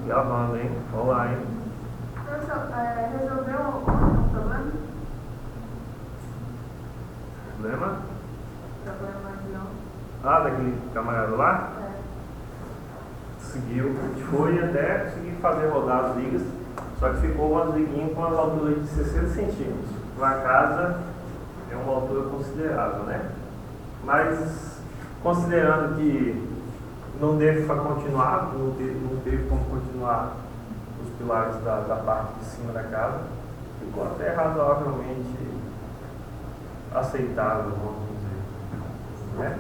Gravando, hein? Olá, hein? Resolveu o problema? Problema? Problema de não? Ah, daquele camarada lá? É. Seguiu, a gente foi até conseguir fazer rodar as ligas, só que ficou umas liguinhas com as alturas de 60 centímetros. Uma casa é uma altura considerável, né? Mas, considerando que não deve continuar, não teve como continuar os pilares da parte de cima da casa, ficou até razoavelmente aceitável, vamos dizer, né?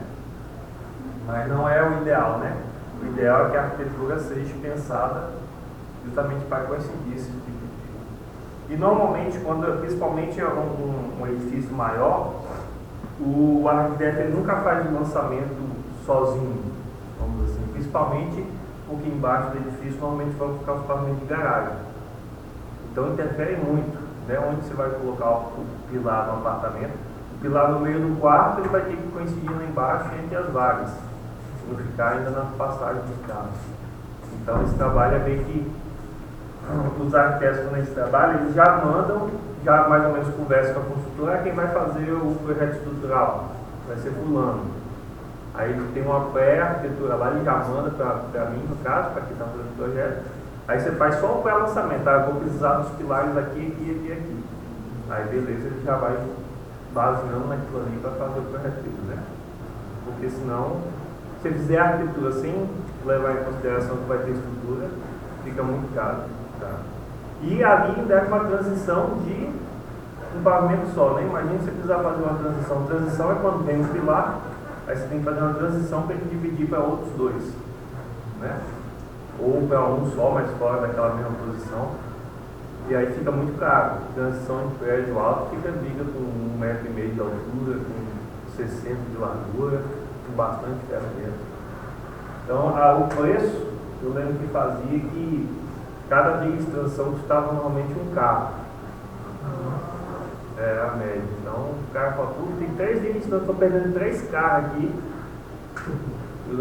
Mas não é o ideal, né? O ideal é que a arquitetura seja pensada justamente para coincidir esse tipo de... E normalmente, principalmente um edifício maior, o arquiteto ele nunca faz o lançamento sozinho, vamos dizer assim, principalmente porque embaixo do edifício normalmente vão ficar os pavimentos de garagem. Então interfere muito, né? Onde você vai colocar o pilar no apartamento. O pilar no meio do quarto ele vai ter que coincidir lá embaixo entre as vagas, não ficar ainda na passagem dos carros. Então esse trabalho é meio que os arquitetos, quando eles trabalham, eles já mandam, já mais ou menos conversam com a construtora, quem vai fazer o projeto estrutural, vai ser fulano. Aí tem uma pré-arquitetura lá, ele já manda para mim, no caso, para quem está fazendo o projeto. Aí você faz só o pré-lançamento, tá? Eu vou precisar dos pilares aqui, aqui, aqui, aqui. Aí beleza, ele já vai baseando naquilo ali para fazer o projeto, né? Porque senão, se você fizer a arquitetura sem levar em consideração que vai ter estrutura, fica muito caro. Tá? E ali deve uma transição de um pavimento só, né? Imagina você precisar fazer uma transição. Transição é quando vem um pilar, aí você tem que fazer uma transição para ele dividir para outros dois, né? Ou para um só, mas fora daquela mesma posição. E aí fica muito caro. Transição de prédio alto fica liga com 1,5 metro de altura, com 60 de largura, com bastante ferramenta. Então o preço, eu lembro que fazia que cada viga de transição custava normalmente um carro. É a média. Então o cara fala, tem 3 vigas de transição, estou perdendo 3 carros aqui.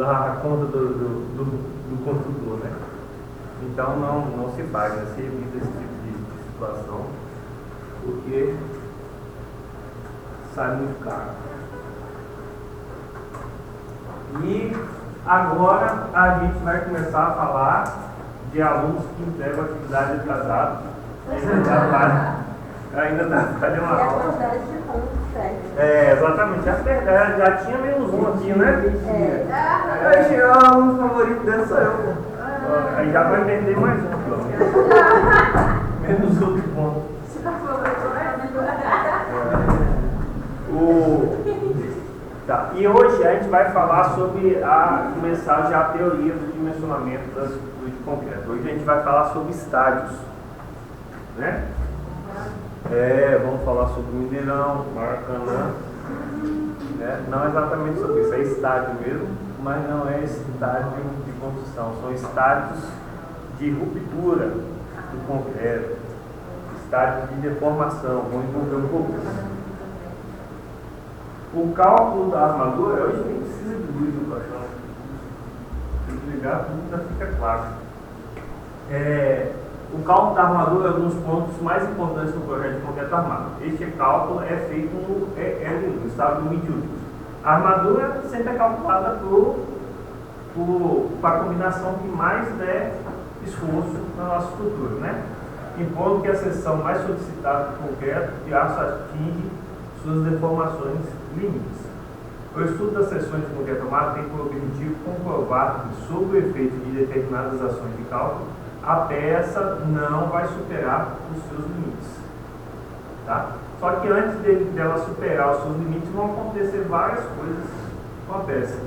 A conta do construtor, né? Então não se faz, né? Se evita esse tipo de situação, porque sai muito caro. E agora a gente vai começar a falar de alunos que entregam atividade atrasada. Ainda trabalham uma aula. E a quantidade de pontos, certo? É, exatamente. Já tinha menos um aqui, né? Hoje o aluno favorito dessa sou eu. Aí já vai perder mais um, pelo menos. Menos outro ponto. Se tá favorito, Tá. E hoje a gente vai falar sobre começar já a teoria do dimensionamento das estruturas de concreto. Hoje a gente vai falar sobre estádios, né? Vamos falar sobre Mineirão, Maracanã, né? Não exatamente sobre isso, é estádio mesmo, mas não é estádio de construção, são estádios de ruptura do concreto, estádios de deformação, vão envolver um pouco. O cálculo da armadura, hoje nem precisa de luz no caixão. Se desligar, tudo já fica claro. O cálculo da armadura é um dos pontos mais importantes do projeto de concreto armado. Este cálculo é feito no estado do MIT-útil. A armadura sempre é calculada para a combinação que mais der esforço na nossa estrutura, né? Impondo que a seção mais solicitada do concreto de aço atinge suas deformações limites. O estudo das seções de concreto armado tem por objetivo comprovar que, sob o efeito de determinadas ações de cálculo, a peça não vai superar os seus limites. Tá? Só que antes dela superar os seus limites, vão acontecer várias coisas com a peça.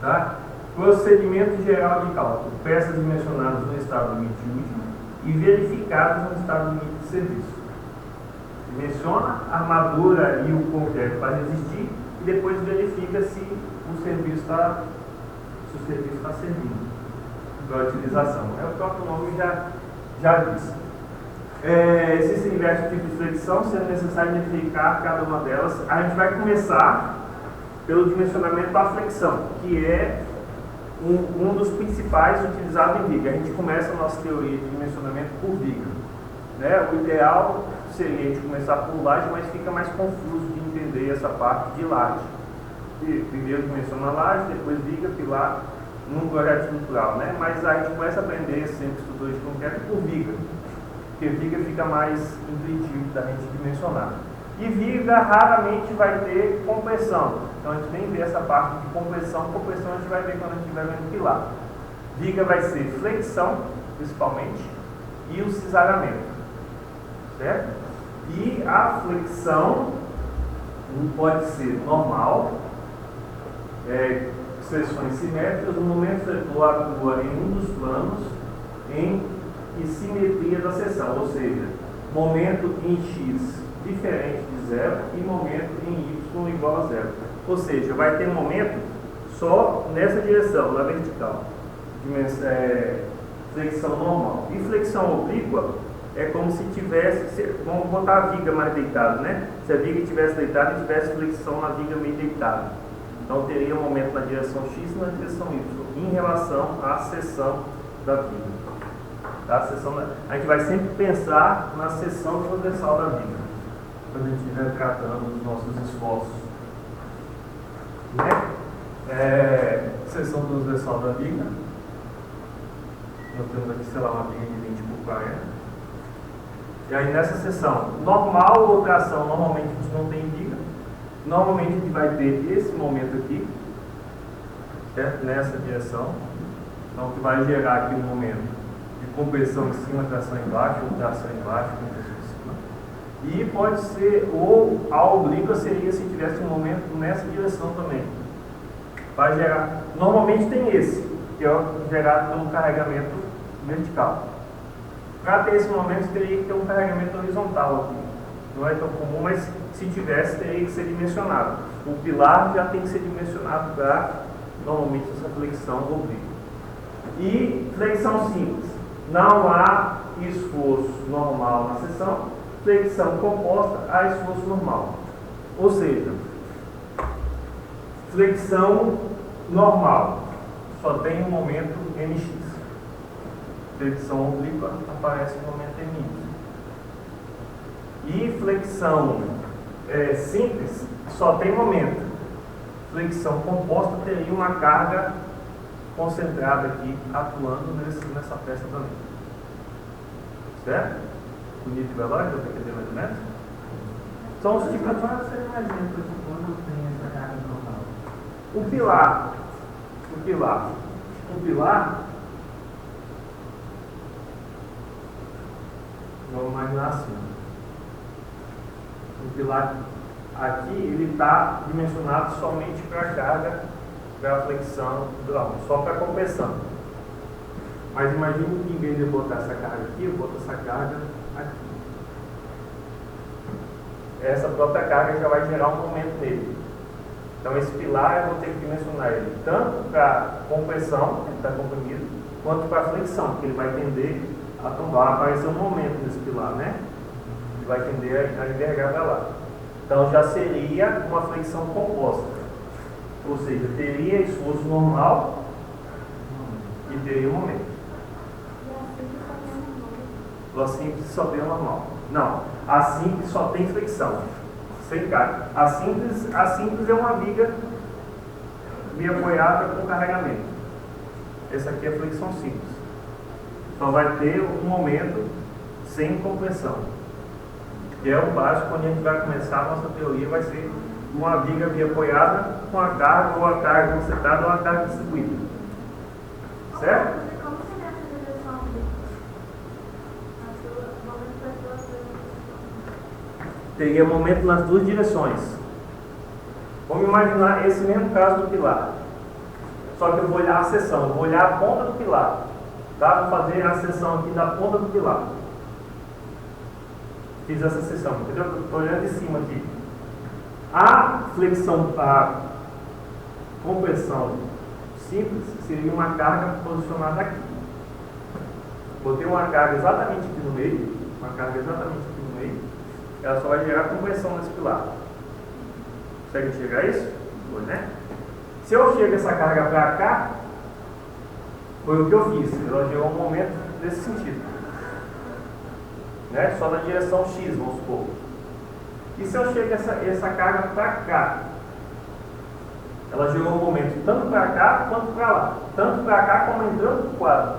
Tá? Procedimento geral de cálculo: peças dimensionadas no estado limite útil e verificadas no estado limite de serviço. Dimensiona a armadura e o concreto para resistir e depois verifica se o serviço está servindo para a utilização. O próprio nome já diz. Existem diversos tipos de flexão, sendo necessário identificar cada uma delas. A gente vai começar pelo dimensionamento da flexão, que é um dos principais utilizados em viga. A gente começa a nossa teoria de dimensionamento por viga, né? O ideal seria a gente começar por laje, mas fica mais confuso de entender essa parte de laje. Primeiro dimensiona a laje, depois viga, pilar, num projeto estrutural, né? Mas a gente começa a aprender, sempre estudou de concreto, por viga, porque viga fica mais intuitivo da gente dimensionar. E viga raramente vai ter compressão, então a gente nem vê essa parte de compressão. Compressão a gente vai ver quando a gente estiver vendo pilar. Viga vai ser flexão, principalmente, e o cisalhamento, certo? E a flexão pode ser normal, seções simétricas. O momento fletor atua em um dos planos em simetria da seção, ou seja, momento em x diferente de zero e momento em y igual a zero. Ou seja, vai ter momento só nessa direção, na vertical, flexão normal. E flexão oblíqua é como se tivesse, vamos botar a viga mais deitada, né? Se a viga estivesse deitada e tivesse flexão na viga meio deitada. Então teria um momento na direção x e na direção y, em relação à seção da viga. Tá? A gente vai sempre pensar na seção transversal da viga, quando a gente estiver tratando dos nossos esforços. Né? Seção transversal da viga. Nós temos aqui, sei lá, uma viga de 20 por 40. E aí nessa seção, normal ou tração, normalmente a gente não tem viga. Normalmente a gente vai ter esse momento aqui, certo? Nessa direção. Então que vai gerar aqui um momento de compressão em cima, tração embaixo, ou tração embaixo, compressão em cima. E pode ser, ou a oblíqua seria se tivesse um momento nessa direção também. Vai gerar, normalmente tem esse, que é gerado pelo carregamento vertical. Para ter esse momento teria que ter um carregamento horizontal aqui. Não é tão comum, mas se tivesse teria que ser dimensionado. O pilar já tem que ser dimensionado para, normalmente, essa flexão oblíqua. E flexão simples. Não há esforço normal na seção. Flexão composta há esforço normal. Ou seja, flexão normal só tem um momento mx. Flexão oblíqua aparece no momento mx. E flexão simples só tem momento. Flexão composta teria uma carga concentrada aqui atuando nessa peça também. Certo? Bonito e veloz, dá para entender mais ou menos? São os tipos. Agora você imagina que quando tem essa carga normal. O pilar. Vamos imaginar assim. O pilar aqui, ele está dimensionado somente para a carga, para a flexão, não, só para a compressão. Mas imagine que em vez de eu botar essa carga aqui, eu boto essa carga aqui. Essa própria carga já vai gerar um momento nele. Então esse pilar eu vou ter que dimensionar ele tanto para compressão, ele está comprimido, quanto para flexão, porque ele vai tender a tombar, aparecer um momento nesse pilar, né? Ele vai tender a envergar para lá. Então já seria uma flexão composta. Ou seja, teria esforço normal e teria um momento. A simples só tem o normal. Não, a simples só tem flexão. Sem carga. A simples é uma viga bem apoiada com carregamento. Essa aqui é a flexão simples. Então vai ter um momento sem compressão, que é o básico. Quando a gente vai começar a nossa teoria, vai ser uma viga bem apoiada com a carga, ou a carga concentrada, ou a carga distribuída. Certo? Como seria essa direção Teria momento nas duas direções. Vamos imaginar esse mesmo caso do pilar. Só que eu vou olhar a seção, eu vou olhar a ponta do pilar. Tá? Vou fazer a seção aqui da ponta do pilar. Fiz essa seção, entendeu? Estou olhando de cima aqui. A flexão, a compressão simples seria uma carga posicionada aqui. Botei uma carga exatamente aqui no meio, ela só vai gerar compressão nesse pilar. Consegue enxergar isso? Foi, né? Se eu chego essa carga para cá, Foi o que eu fiz. Ela gerou um momento nesse sentido. Né? Só na direção X, vamos supor. E se eu chego essa carga para cá? Ela gerou um momento tanto para cá quanto para lá. Tanto para cá como entrando no quadro.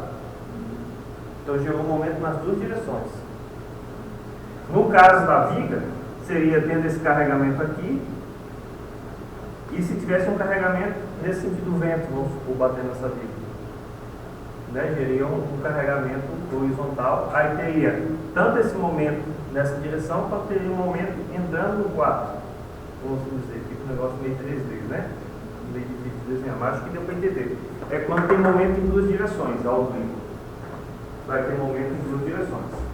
Então gerou um momento nas duas direções. No caso da viga, seria tendo esse carregamento aqui. E se tivesse um carregamento nesse sentido do vento, vamos supor, batendo nessa viga. Né? Geria um carregamento horizontal. Aí teria tanto esse momento nessa direção, quanto teria um momento entrando no quadro. Vamos dizer, fica um negócio meio 3D, né? Meio difícil de desenhar, mas acho que deu para entender. É quando tem momento em duas direções, ao vivo. Vai ter momento em duas direções.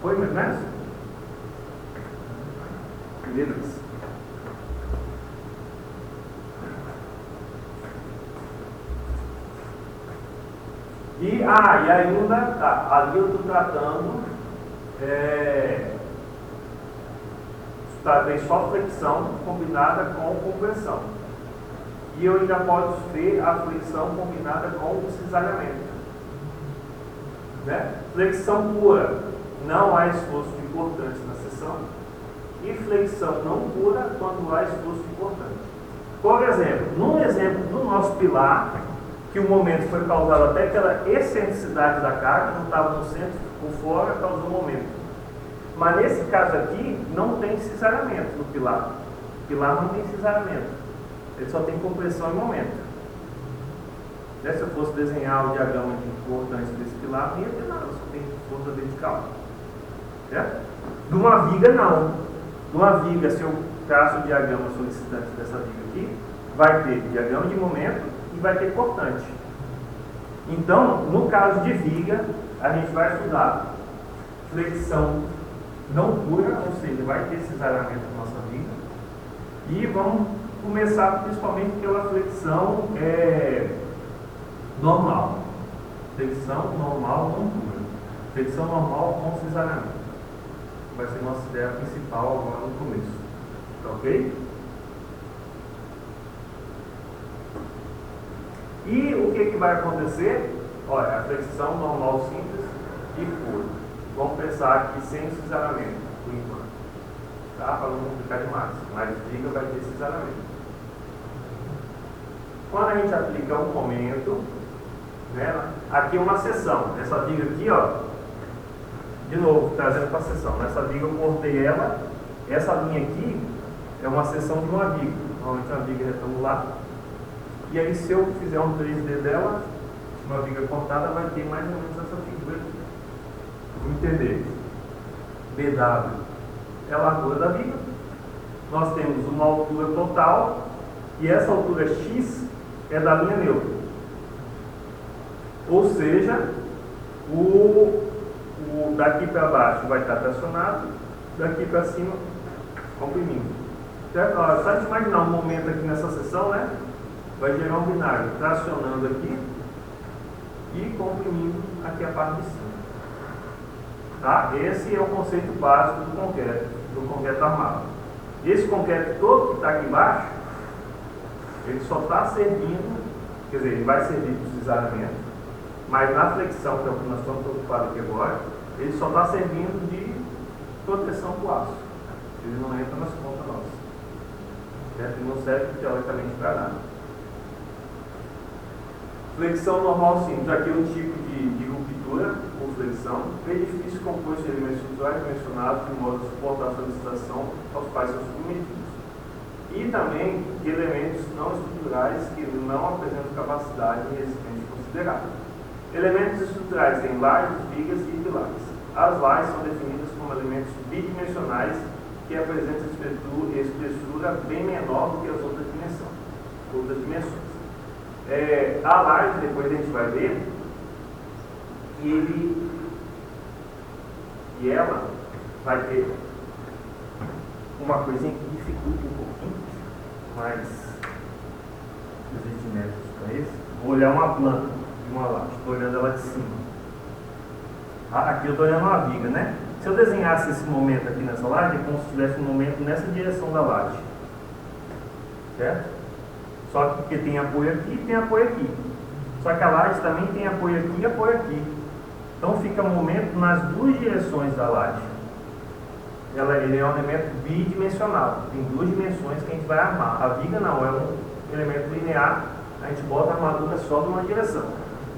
Foi, mais ou menos? Beleza. E ainda, ali eu estou tratando, tratei só flexão combinada com compressão. E eu ainda posso ver a flexão combinada com o cisalhamento. Né? Flexão pura, não há esforço importante na seção. E flexão não pura quando há esforço importante. Por exemplo, num exemplo do nosso pilar, que o momento foi causado até pela excentricidade da carga, não estava no centro, ficou fora, causou o momento. Mas nesse caso aqui, não tem cisalhamento no pilar. O pilar não tem cisalhamento. Ele só tem compressão e momento. Se eu fosse desenhar o diagrama de importância desse pilar, não ia ter nada, só tem força vertical. Certo? De uma viga, não. De uma viga, se eu traço o diagrama solicitante dessa viga aqui, vai ter diagrama de momento e vai ter cortante. Então, no caso de viga, a gente vai estudar flexão não pura, ou seja, vai ter cisalhamento na nossa viga. E vamos começar principalmente pela flexão normal. Flexão normal não pura. Flexão normal com cisalhamento. Vai ser nossa ideia principal agora no começo. Tá ok? E o que vai acontecer? Olha, a flexão normal simples e pura. Vamos pensar aqui sem cisalhamento, por enquanto. Tá? Para não complicar demais. Mas viga vai ter cisalhamento. Quando a gente aplica um momento, né, aqui é uma seção. Essa viga aqui, ó, de novo, trazendo para a seção. Nessa viga eu cortei ela. Essa linha aqui é uma seção de uma viga. Normalmente uma viga retangular. E aí, se eu fizer um 3D dela, uma viga cortada, vai ter mais ou menos essa figura aqui. Vamos entender. BW é a largura da viga. Nós temos uma altura total. E essa altura X é da linha neutra. Ou seja, daqui para baixo vai estar tracionado, daqui para cima comprimindo. Certo? Olha, só de imaginar um momento aqui nessa seção, né? Vai gerar um binário tracionando aqui e comprimindo aqui a parte de cima. Tá? Esse é o conceito básico do concreto armado. Esse concreto todo que está aqui embaixo, ele só está servindo, quer dizer, ele vai servir para o cisalhamento, mas na flexão, que é o que nós estamos preocupados aqui agora, ele só está servindo de proteção para o aço. Ele não entra nas contas nossas. Certo? Ele não serve teoricamente para nada. Flexão normal simples. Aqui é um tipo de ruptura com flexão. Edifício composto de elementos estruturais dimensionados de modo a suportar a solicitação aos quais são submetidos. E também de elementos não estruturais que não apresentam capacidade de resistência considerável. Elementos estruturais têm lajes, vigas e pilares. As lajes são definidas como elementos bidimensionais que apresentam espessura bem menor do que as outras dimensões. A laje, depois a gente vai ver, e ela vai ter uma coisinha que dificulta um pouquinho, mas existe métodos para isso. Vou olhar uma planta de uma laje, estou olhando ela de cima. Aqui eu estou olhando uma viga, né? Se eu desenhasse esse momento aqui nessa laje, é como se tivesse um momento nessa direção da laje. Certo? Só que porque tem apoio aqui e tem apoio aqui. Só que a laje também tem apoio aqui e apoio aqui. Então fica momento nas duas direções da laje. Ele é um elemento bidimensional. Tem duas dimensões que a gente vai armar. A viga não, é um elemento linear. A gente bota a armadura só de uma direção.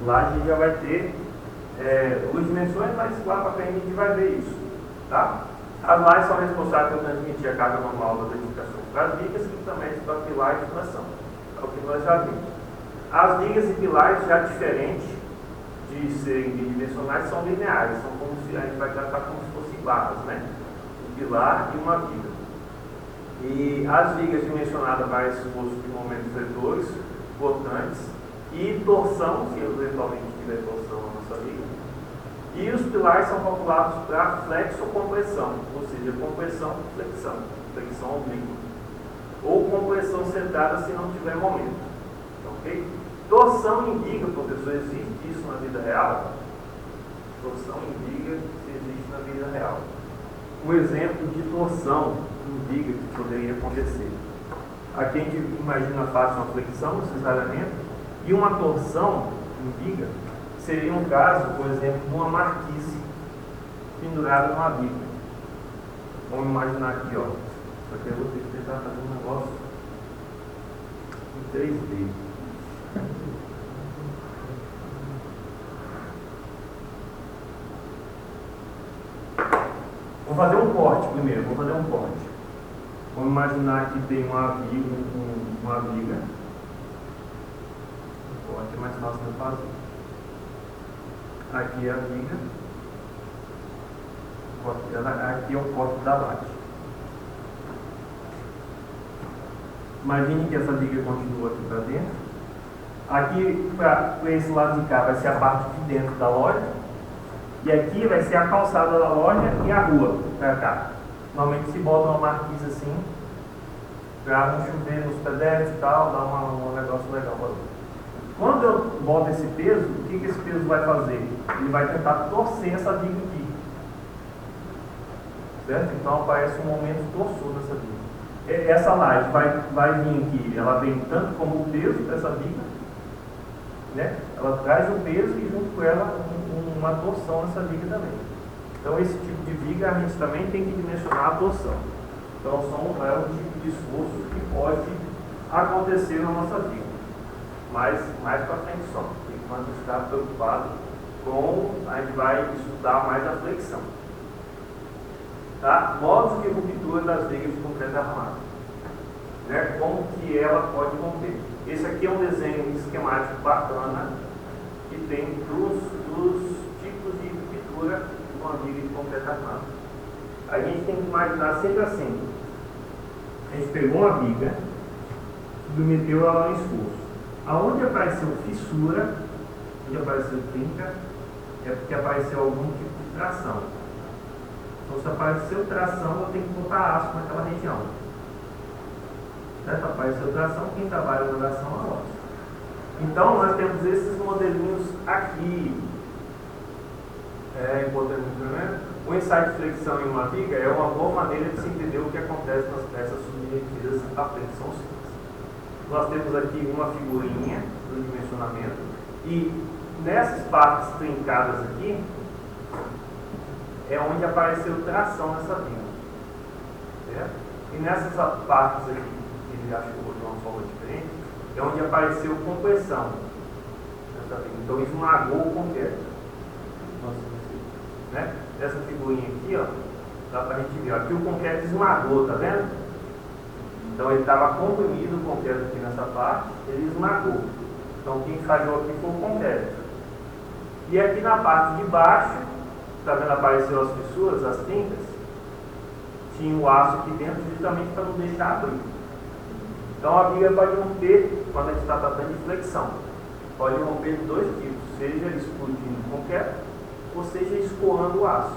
Lá a gente já vai ter duas dimensões, mas lá para frente a gente vai ver isso. Tá? As lajes são responsáveis por transmitir a carga normal da edificação para as vigas e também para pilar e fundação. É o que nós já vimos. As vigas e pilares, já diferente de serem bidimensionais, são lineares. São como se a gente vai tratar como se fossem barras, né? Um pilar e uma viga. E as vigas dimensionadas para esforço de momentos vetores, rotantes, e torção, se eventualmente tiver torção na nossa viga. E os pilares são calculados para flexo-compressão, ou seja, compressão, flexão oblíqua. Ou compressão centrada se não tiver momento. Ok? Torção em viga, professor, existe isso na vida real? Torção em viga, se existe na vida real. Um exemplo de torção em viga que poderia acontecer. Aqui a gente imagina fácil uma flexão, um cisalhamento, e uma torção em viga seria um caso, por exemplo, de uma marquise pendurada numa viga. Vamos imaginar aqui, ó. Só que eu vou ter que tentar fazer um negócio em 3D. Vou fazer um corte primeiro, Vamos imaginar que tem uma viga. O corte é mais fácil de fazer. Aqui é a viga. Aqui é o corte da laje. Imagine que essa viga continua aqui para dentro. Aqui, para esse lado de cá, vai ser a parte de dentro da loja. E aqui vai ser a calçada da loja e a rua para cá. Normalmente se bota uma marquise assim, para não chover nos pedestres e tal, dar um negócio legal para ver. Quando eu boto esse peso, o que esse peso vai fazer? Ele vai tentar torcer essa viga aqui. Certo? Então aparece um momento torsor dessa viga. Essa laje vai vir aqui, ela vem tanto como o peso dessa viga, né? Ela traz o peso e junto com ela uma torção nessa viga também. Então esse tipo de viga a gente também tem que dimensionar a torção. Então é um tipo de esforço que pode acontecer na nossa viga. Mas mais para frente só. Enquanto está preocupado com, a gente vai estudar mais a flexão. Tá? Modos de ruptura das vigas de concreto armado. Né? Como que ela pode romper. Esse aqui é um desenho esquemático bacana que tem dos tipos de ruptura de uma viga de concreto armado. A gente tem que imaginar sempre assim. A gente pegou uma viga, submeteu ela ao esforço. Aonde apareceu fissura, onde apareceu trinca, é porque apareceu algum tipo de tração. Então, se apareceu tração, eu tenho que botar aço naquela região. Certo? Apareceu tração, quem trabalha na tração é nós. Então, nós temos esses modelinhos aqui. Importante, né? O ensaio de flexão em uma viga é uma boa maneira de se entender o que acontece nas peças submetidas à flexão simples. Nós temos aqui uma figurinha do dimensionamento e nessas partes trincadas aqui é onde apareceu tração nessa viga. Certo? E nessas partes aqui, que ele acha que eu vou dar uma forma diferente, é onde apareceu compressão nessa viga. Então esmagou o concreto. Né? Essa figurinha aqui, ó, dá pra gente ver. Aqui o concreto esmagou, tá vendo? Então ele estava comprimido o concreto aqui nessa parte, ele esmagou. Então quem falhou aqui foi o concreto. E aqui na parte de baixo, tá vendo, apareceu as fissuras, as trincas, tinha o aço aqui dentro justamente para não deixar abrir. Então a viga pode romper, quando a gente está tratando de flexão, pode romper de dois tipos, seja explodindo o concreto, ou seja escoando o aço.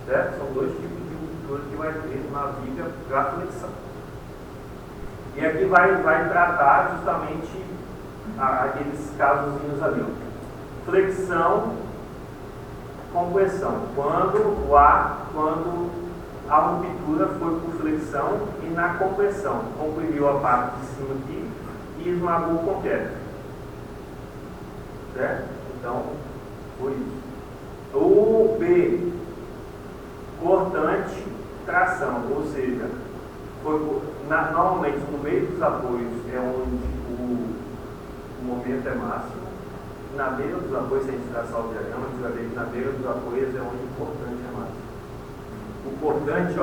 Certo? São dois tipos de ruptura que vai ter na viga para flexão. E aqui vai tratar justamente aqueles casozinhos ali. Flexão, compressão. Quando a ruptura foi por flexão e na compressão. Comprimiu a parte de cima aqui e esmagou o concreto. Certo? Então, foi isso. O B, cortante, tração, ou seja, normalmente no meio dos apoios é onde o momento é máximo. Na beira dos apoios, se a gente traçar o diagrama, a gente vai ver que na beira dos apoios é onde o cortante é máximo. O cortante,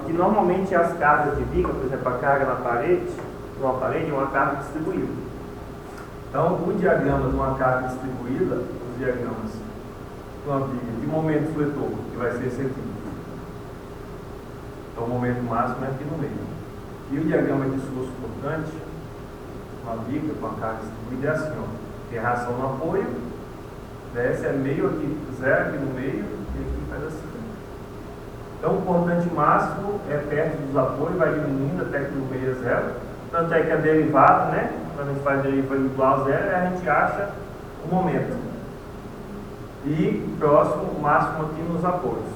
que normalmente as cargas de viga, por exemplo, a carga na parede, numa parede é uma carga distribuída. Então, o diagrama de uma carga distribuída, os diagramas de uma viga de momento fletor, que vai ser esse aqui. Então, o momento máximo é aqui no meio. E o diagrama de esforço cortante, uma viga com a carga distribuída, é assim, tem reação no apoio, desce, é meio aqui, zero aqui no meio, e aqui faz assim. Então, o cortante máximo é perto dos apoios, vai diminuindo até que no meio é zero. Tanto é que a derivada, né? Quando a gente faz derivada igual a zero, a gente acha o momento. E próximo, o máximo aqui nos apoios.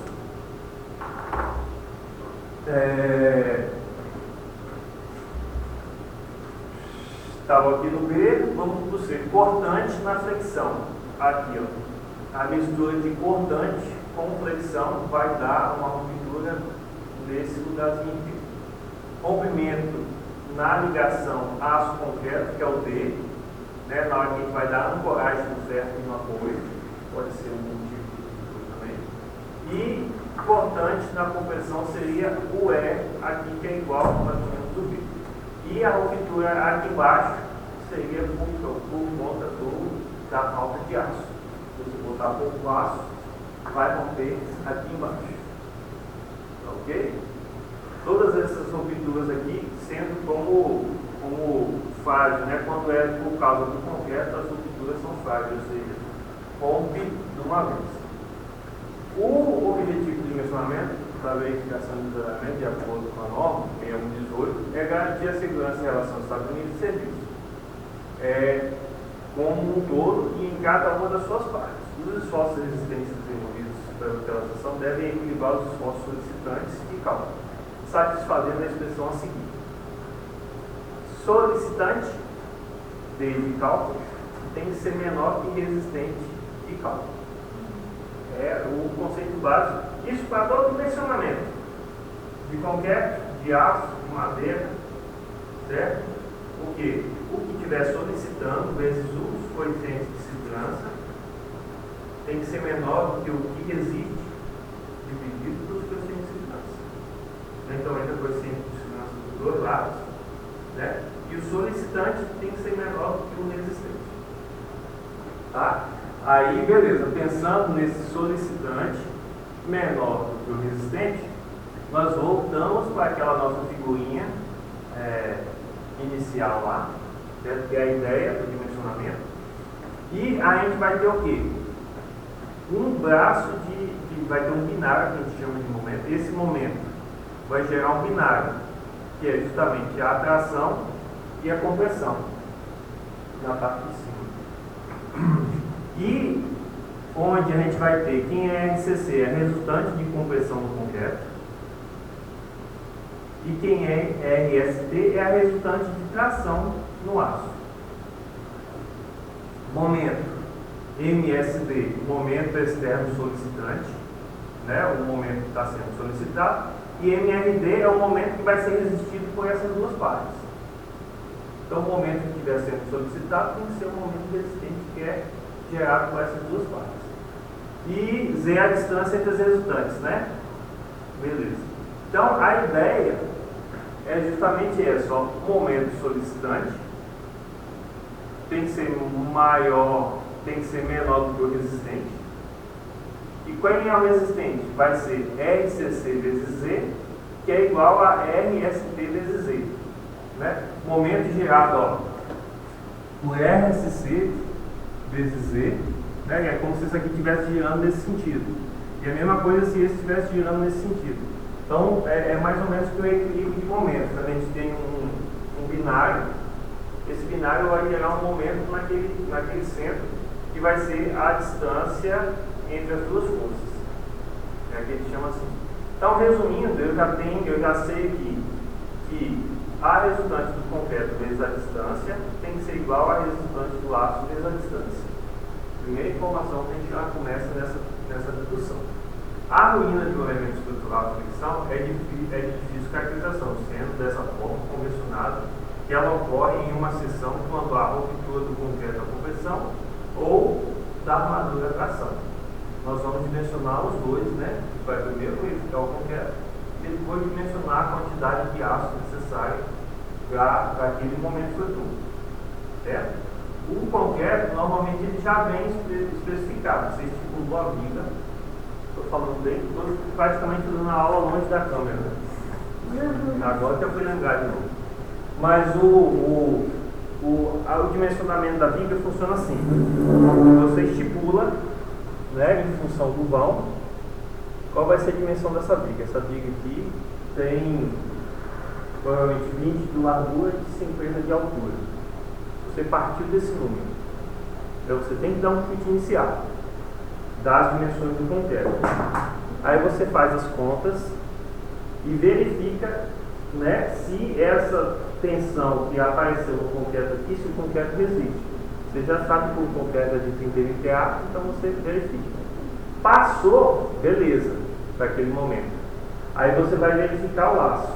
Estava aqui no B, vamos para o C. Cortante na flexão. Aqui, a mistura de cortante com flexão vai dar uma ruptura nesse lugarzinho aqui. Comprimento na ligação aço-concreto, que é o D, né, na hora que a gente vai dar ancoragem do ferro no apoio, pode ser um tipo também. E cortante na compressão seria o E, aqui que é igual mais ou menos do B. E a ruptura aqui embaixo seria por conta da falta de aço. Se você botar pouco aço, vai romper aqui embaixo. Ok? Todas essas rupturas aqui sendo como frágil, né? Quando é por causa do concreto, as rupturas são frágeis, ou seja, rompe de uma vez. O objetivo do dimensionamento da verificação de isolamento, de acordo com a norma 6118, é garantir a segurança em relação aos Estados Unidos e serviço. Como um todo e em cada uma das suas partes. Os esforços resistentes desenvolvidos pela estação devem equilibrar os esforços solicitantes e cálculo, satisfazendo a expressão a seguir. Solicitante de cálculo tem que ser menor que resistente de cálculo. É o conceito básico. Isso para todo dimensionamento. De concreto, de aço, de madeira, certo? O que? O que estiver solicitando vezes os coeficientes de segurança tem que ser menor do que o que exige dividido pelos coeficientes de segurança. Então entra o coeficiente de segurança dos dois lados, né? E o solicitante tem que ser menor do que o resistente. Tá? Aí, beleza, pensando nesse solicitante menor do que o resistente, nós voltamos para aquela nossa figurinha inicial lá, certo? Que é a ideia do dimensionamento. E a gente vai ter o quê? Um braço vai ter um binário que a gente chama de momento. Esse momento vai gerar um binário, que é justamente a atração e a compressão na parte de cima. E onde a gente vai ter quem é RCC, é resultante de compressão do concreto, e quem é RST é a resultante de tração no aço. Momento MSD, momento externo solicitante, né, o momento que está sendo solicitado, e MRD é o momento que vai ser resistido por essas duas partes. Então, o momento que estiver sendo solicitado tem que ser o momento resistente que é gerado por essas duas partes. E Z é a distância entre as resultantes, né? Beleza. Então, a ideia é justamente essa, ó, o momento solicitante tem que ser maior, tem que ser menor do que o resistente. E qual é o resistente? Vai ser RCC vezes Z, que é igual a RST vezes Z. Né? Momento gerado, ó, por RSC vezes Z, né? É como se isso aqui estivesse girando nesse sentido. E a mesma coisa se esse estivesse girando nesse sentido. Então, é mais ou menos que o equilíbrio de momentos. A gente tem um binário. Esse binário vai gerar um momento naquele centro, que vai ser a distância entre as duas forças. É que a gente chama assim. Então, resumindo, eu já sei aqui que a resultante do concreto vezes a distância tem que ser igual à resultante do laço vezes a distância. Primeira informação que a gente já começa nessa dedução. A ruína de um elemento estrutural de fricção é de difícil caracterização, sendo dessa forma convencionada que ela ocorre em uma seção quando há ruptura do concreto à compressão ou da armadura à tração. Nós vamos dimensionar os dois, né? Vai primeiro verificar o concreto e depois dimensionar a quantidade de aço necessária para aquele momento futuro. Certo? O concreto, normalmente, ele já vem especificado. Você estipulou a viga. Estou falando bem, estou praticamente fazendo a aula longe da câmera. Agora que eu fui lembrar de novo. Mas o dimensionamento da viga funciona assim. Você estipula, né, em função do vão, qual vai ser a dimensão dessa viga. Essa viga aqui tem provavelmente 20 de largura e 50 de altura. Você partiu desse número. Então você tem que dar um chute inicial das dimensões do concreto. Aí você faz as contas e verifica, né, se essa tensão que apareceu no concreto aqui, se o concreto resiste. Você já sabe que o concreto é de 30 MPa, então você verifica. Passou, beleza, para aquele momento. Aí você vai verificar o laço.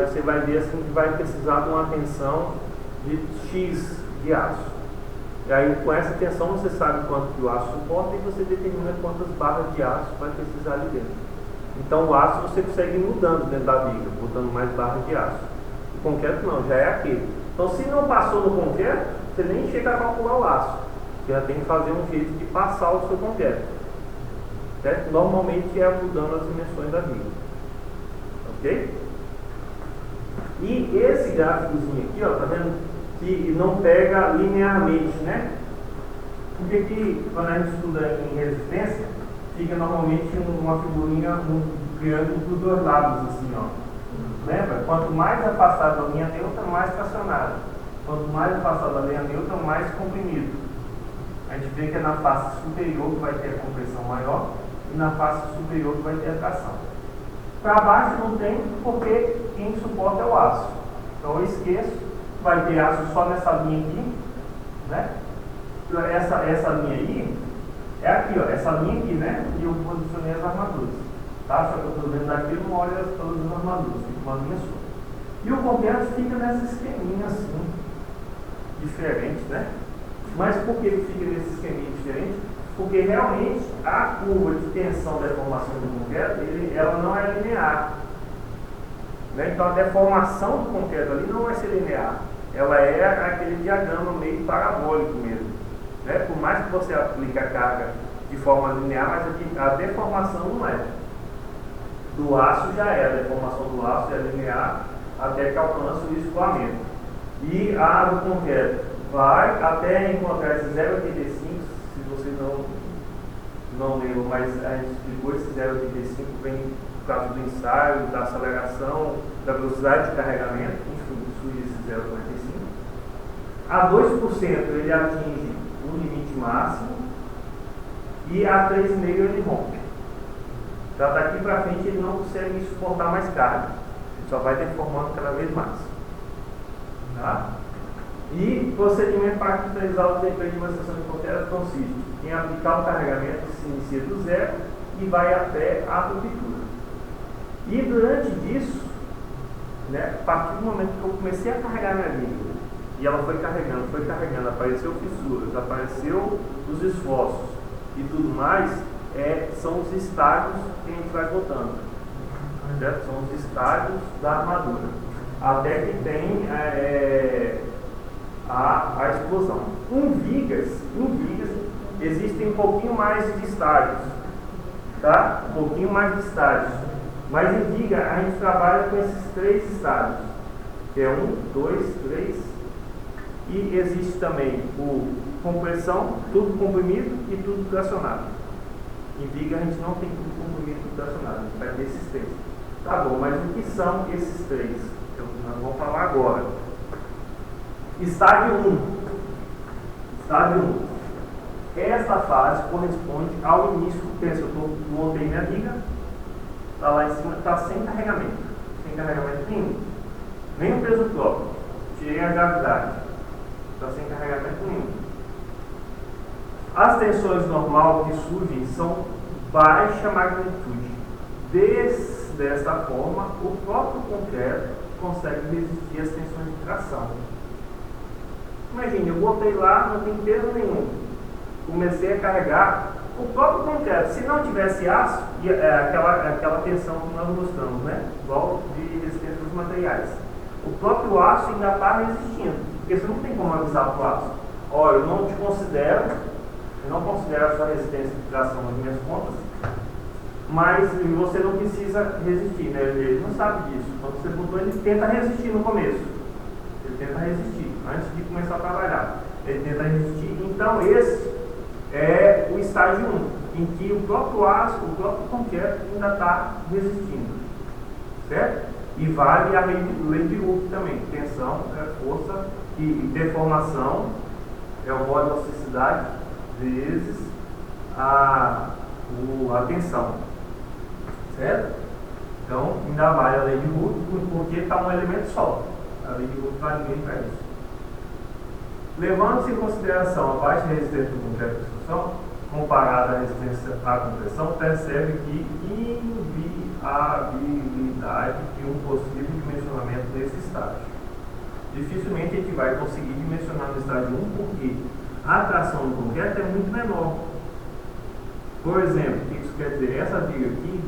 Você vai ver assim que vai precisar de uma tensão de X de aço. E aí com essa tensão você sabe quanto que o aço suporta e você determina quantas barras de aço vai precisar ali dentro. Então o aço você consegue ir mudando dentro da viga, botando mais barras de aço. O concreto não, já é aquele. Então se não passou no concreto, você nem chega a calcular o aço. Você já tem que fazer um jeito de passar o seu concreto. Certo? Normalmente é mudando as dimensões da viga. Ok? E esse gráficozinho aqui, ó, tá vendo? Que não pega linearmente, né? Porque que quando a gente estuda em resistência, fica normalmente uma figurinha, um triângulo dos dois lados, assim, ó. Lembra? Quanto mais afastado da linha neutra, mais tracionado. Quanto mais afastado da linha neutra, mais comprimido. A gente vê que é na face superior que vai ter a compressão maior e na face superior que vai ter a tração. Para baixo não tem, porque quem suporta é o aço. Então eu esqueço, vai ter aço só nessa linha aqui, né? Essa linha aí é aqui, ó, essa linha aqui, né? E eu posicionei as armaduras. Tá? Só que eu estou vendo daqui, eu não olho todas as armaduras, fica uma linha só. E o concreto fica nessa esqueminha assim, diferente, né? Mas por que ele fica nesse esqueminha diferente? Porque realmente a curva de tensão da deformação do concreto, ela não é linear. Né? Então a deformação do concreto ali não vai ser linear. Ela é aquele diagrama meio parabólico mesmo. Né? Por mais que você aplique a carga de forma linear, mas a deformação não é. Do aço já é, a deformação do aço é linear até que alcança o escoamento. E a do concreto vai até encontrar esse 0,85, se você não lembra, mas a gente explicou, esse 0,85 vem por causa do ensaio, da aceleração, da velocidade de carregamento, a gente surge esse 0,45. A 2% ele atinge o limite máximo e a 3,5 ele rompe. Já daqui para frente ele não consegue suportar mais carga, ele só vai deformando cada vez mais. Tá? E o procedimento para caracterizar o desempenho de uma estação de concreto consiste em aplicar o carregamento que se inicia do zero e vai até a ruptura. E durante disso, né, a partir do momento que eu comecei a carregar minha viga, e ela foi carregando, apareceu fissuras, apareceu os esforços e tudo mais, são os estágios que a gente vai botando. Certo? São os estágios da armadura. Até que tem a explosão. Em vigas existem um pouquinho mais de estágios. Tá? Um pouquinho mais de estágios. Mas em viga a gente trabalha com esses 3 estágios. Que é 1, 2, 3. E existe também o compressão, tudo comprimido e tudo tracionado. Em viga a gente não tem tudo comprimido e tudo tracionado. A gente vai ter esses 3. Tá bom, mas o que são esses 3? Nós vamos falar agora. Estágio 1. Estágio 1. Esta fase corresponde ao início do penso. Eu montei minha viga, está lá em cima, está sem carregamento nenhum, nem o peso próprio, tirei a gravidade, está sem carregamento nenhum. As tensões normais que surgem são baixa magnitude. Desta forma, o próprio concreto consegue resistir às tensões de tração. Imagine, eu botei lá, não tem peso nenhum, comecei a carregar o próprio concreto. Se não tivesse aço, aquela tensão que nós mostramos, né? Igual de resistência dos materiais, o próprio aço ainda está resistindo, porque você não tem como avisar para o aço: olha, eu não te considero, eu não considero a sua resistência de tração nas minhas contas, mas você não precisa resistir, né? Ele não sabe disso. Quando você botou, ele tenta resistir no começo. Ele tenta resistir, antes de começar a trabalhar. Ele tenta resistir. Então, esse é o estágio 1, em que o próprio aço, o próprio concreto ainda está resistindo. Certo? E vale a lei de Hooke também. Tensão é força e deformação é o modo de elasticidade vezes a tensão. Certo? Então, ainda vale a lei de Hooke, porque está um elemento só. A lei de Hooke vale bem para isso. Levando-se em consideração a baixa resistência do concreto de construção, comparada à resistência à compressão, percebe que inviabilidade de um possível dimensionamento nesse estágio. Dificilmente a gente vai conseguir dimensionar no estágio 1, porque a tração do concreto é muito menor. Por exemplo, o que isso quer dizer? Essa viga aqui,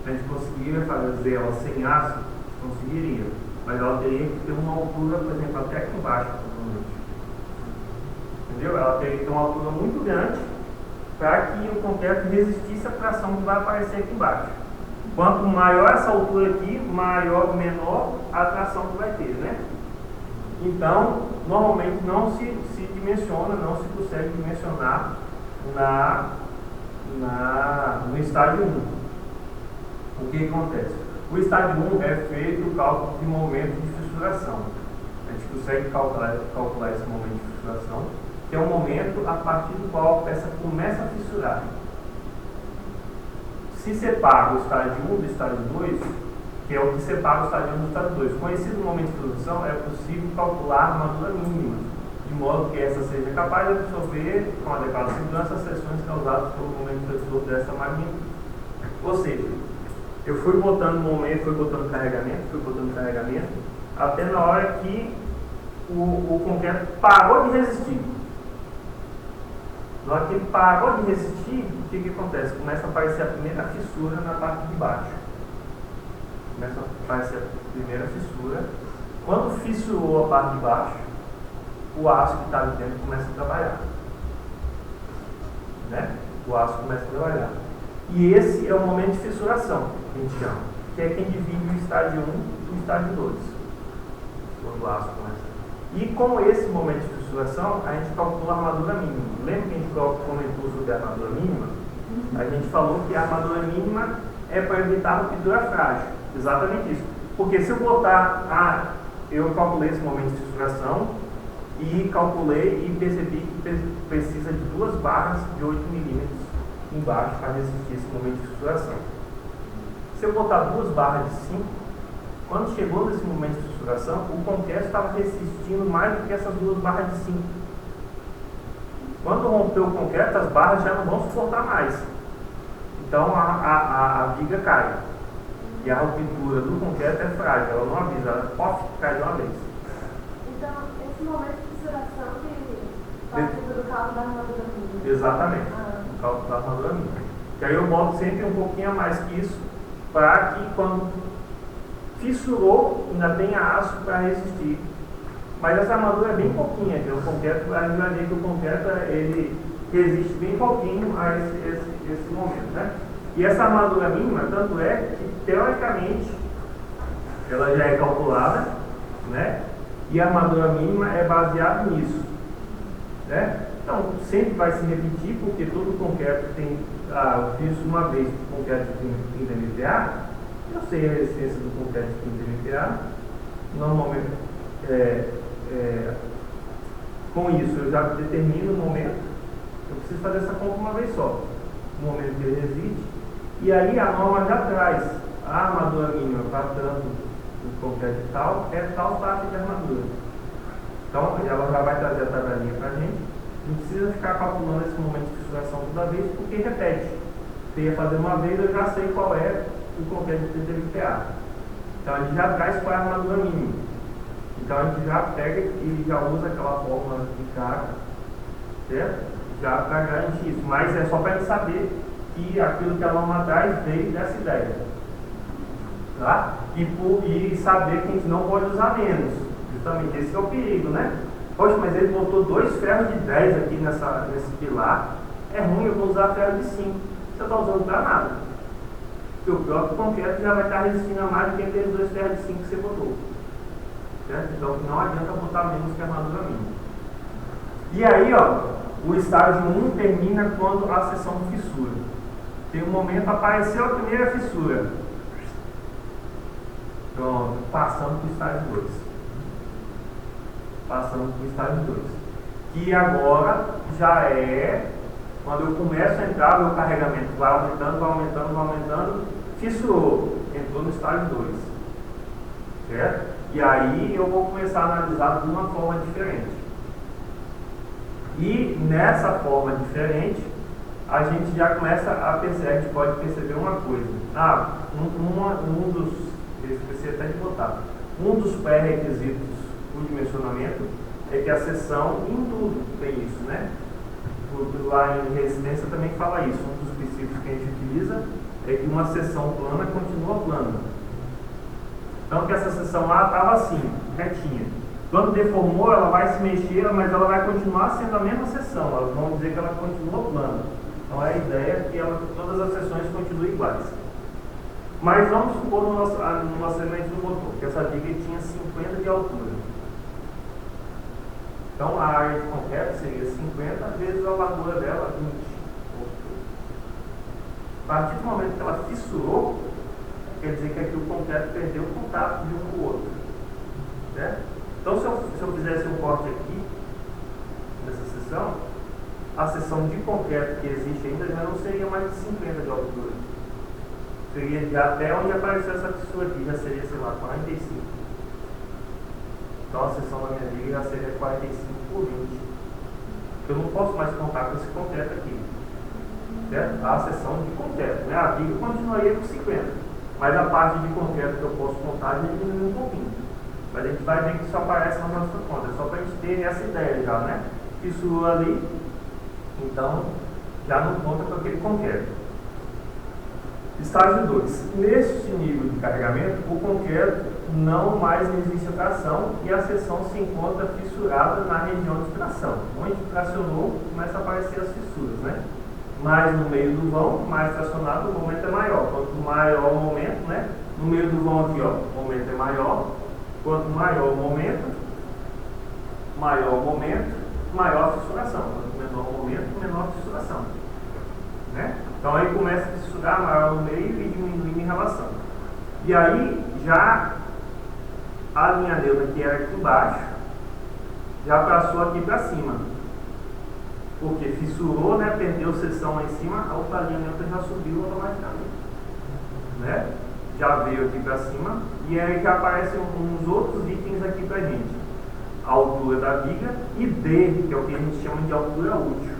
a gente conseguiria fazer ela sem aço? Conseguiria, mas ela teria que ter uma altura, por exemplo, até aqui embaixo, provavelmente. Entendeu? Ela teria que ter uma altura muito grande para que o concreto resistisse à tração que vai aparecer aqui embaixo. Quanto maior essa altura aqui, menor a tração que vai ter, né? Então, normalmente não se dimensiona, não se consegue dimensionar no estágio 1. O que acontece? O estágio 1 é feito o cálculo de momento de fissuração. A gente consegue calcular esse momento de fissuração, que é o momento a partir do qual a peça começa a fissurar. Se separa o estágio 1 do estágio 2, que é o que separa o estágio 1 do estágio 2, conhecido o momento de fissuração, é possível calcular a armadura mínima, de modo que essa seja capaz de absorver com adequada segurança as seções causadas pelo momento fissor dessa magnitude. Ou seja, eu fui botando momento, fui botando carregamento, até na hora que o concreto parou de resistir. Na hora que ele parou de resistir, o que acontece? Começa a aparecer a primeira fissura na parte de baixo. Começa a aparecer a primeira fissura. Quando fissurou a parte de baixo, o aço que está dentro começa a trabalhar. Né? O aço começa a trabalhar. E esse é o momento de fissuração, que a gente chama, que é quem divide o estágio 1 do estágio 2. Quando o aço começa. E com esse momento de fissuração, a gente calcula a armadura mínima. Lembra que a gente comentou sobre a armadura mínima? A gente falou que a armadura mínima é para evitar ruptura frágil. Exatamente isso. Porque se eu botar, eu calculei esse momento de fissuração e calculei e percebi que precisa de 2 barras de 8 milímetros embaixo para resistir esse momento de fissuração. Se eu botar 2 barras de 5, quando chegou nesse momento de fissuração, o concreto estava resistindo mais do que essas 2 barras de 5. Quando rompeu o concreto, as barras já não vão suportar mais. Então a viga cai. E a ruptura do concreto é frágil, ela não avisa, ela pode cair de uma vez. Então, esse momento de fissuração que participa do cálculo da armadura mínima. Exatamente, o cálculo da armadura mínima. Que aí eu boto sempre um pouquinho a mais que isso, para que quando fissurou, ainda tenha aço para resistir. Mas essa armadura é bem pouquinha, o concreto, a gente vai ver que o concreto ele resiste bem pouquinho a esse momento, né? E essa armadura mínima, tanto é que teoricamente ela já é calculada, né? E a armadura mínima é baseada nisso, né? Então sempre vai se repetir, porque todo concreto tem, eu fiz uma vez o concreto de 30 MPa, eu sei a resistência do concreto de 30 MPa, normalmente com isso eu já determino o momento, eu preciso fazer essa conta uma vez só, o momento que ele resiste E aí a norma já traz a armadura mínima para tanto o concreto e tal, é tal taxa de armadura. Então ela já vai trazer a tabelinha para a gente. Não precisa ficar calculando esse momento de fissuração toda vez, porque repete. Você ia fazer uma vez, eu já sei qual é o concreto que você teve que criar. Então ele já traz qual é a armadura mínima. Então a gente já pega e já usa aquela fórmula de carga, certo? Já para garantir isso. Mas é só para a gente saber que aquilo que a norma traz veio dessa ideia. Tá? E saber que a gente não pode usar menos. Justamente esse é o perigo, né? Poxa, mas ele botou 2 ferros de 10 aqui nesse pilar. É ruim, eu vou usar ferro de 5. Você está usando para nada. Porque o próprio concreto já vai estar resistindo a mais do que aqueles 2 ferros de 5 que você botou. Certo? Então não adianta botar menos que a armadura mínima. E aí, ó, o estágio 1 termina quando a seção fissura. Tem um momento, apareceu a primeira fissura. Pronto, passando para o estágio 2. Passando para o estágio 2. Que agora já é quando eu começo a entrar, meu carregamento vai aumentando, vai aumentando, vai aumentando, fissurou, entrou no estágio 2. Certo? E aí eu vou começar a analisar de uma forma diferente. E nessa forma diferente, a gente já começa a perceber, a gente pode perceber uma coisa. Um dos, eu esqueci até de botar, um dos pré-requisitos do dimensionamento é que a seção, em tudo tem isso, né? Lá em resistência também fala isso. Um dos princípios que a gente utiliza é que uma seção plana continua plana. Então que essa seção A estava assim, retinha. Quando deformou, ela vai se mexer, mas ela vai continuar sendo a mesma seção. Elas vão dizer que ela continua plana. Então a ideia é que todas as seções continuem iguais. Mas vamos supor no nosso elemento do motor, que essa viga tinha 50 de altura. Então a área de concreto seria 50 vezes a largura dela, 20. A partir do momento que ela fissurou, quer dizer que aqui o concreto perdeu o contato de um com o outro. Certo? Então se eu fizesse um corte aqui, nessa seção, a seção de concreto que existe ainda já não seria mais de 50 de altura. Seria já até onde apareceu essa fissura aqui, já seria, sei lá, 45. Então a seção da minha viga já seria 45 por 20. Eu não posso mais contar com esse concreto aqui. Certo? A seção de concreto, né? A viga continuaria com 50. Mas a parte de concreto que eu posso contar já diminui um pouquinho. Mas a gente vai ver que isso aparece na nossa conta. É só para a gente ter essa ideia já, né? Fissura ali, então já não conta com aquele concreto. Estágio 2. Neste nível de carregamento, o concreto não mais resiste à tração e a seção se encontra fissurada na região de tração. Onde tracionou, começa a aparecer as fissuras, né? Mais no meio do vão, mais tracionado, o momento é maior. Quanto maior o momento, né? No meio do vão aqui, ó, o momento é maior. Quanto maior o momento, maior a fissuração. Quanto menor o momento, menor a fissuração. Né? Então aí começa a fissurar maior no meio e diminuindo em relação. E aí já a linha neutra que era aqui embaixo já passou aqui para cima. Porque fissurou, né? Perdeu seção lá em cima, a outra linha neutra já subiu automaticamente. Né? Já veio aqui para cima e aí já aparecem uns outros itens aqui para a gente. A altura da viga e D, que é o que a gente chama de altura útil.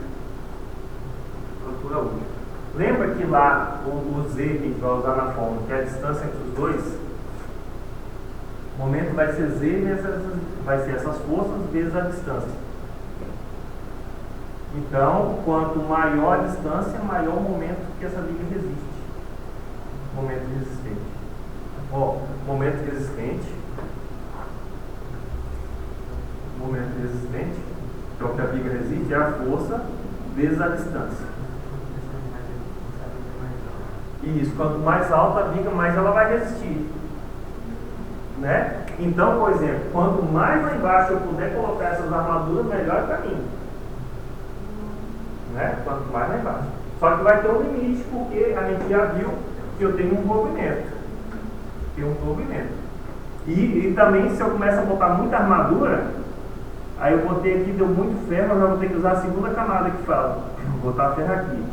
Altura útil. Lembra que lá o Z que a gente vai usar na fórmula, que é a distância entre os dois? O momento vai ser Z, vai ser essas forças vezes a distância. Então, quanto maior a distância, maior o momento que essa viga resiste. Momento resistente. Ó, momento resistente, que é o que a viga resiste, é a força vezes a distância. Isso, quanto mais alta a viga, mais ela vai resistir. Né? Então, por exemplo, quanto mais lá embaixo eu puder colocar essas armaduras, melhor para mim. Né? Quanto mais lá embaixo. Só que vai ter um limite, porque a gente já viu que eu tenho um movimento. E também, se eu começo a botar muita armadura, aí eu botei aqui, deu muito ferro, eu já vou ter que usar a segunda camada que fala. Vou botar ferro aqui.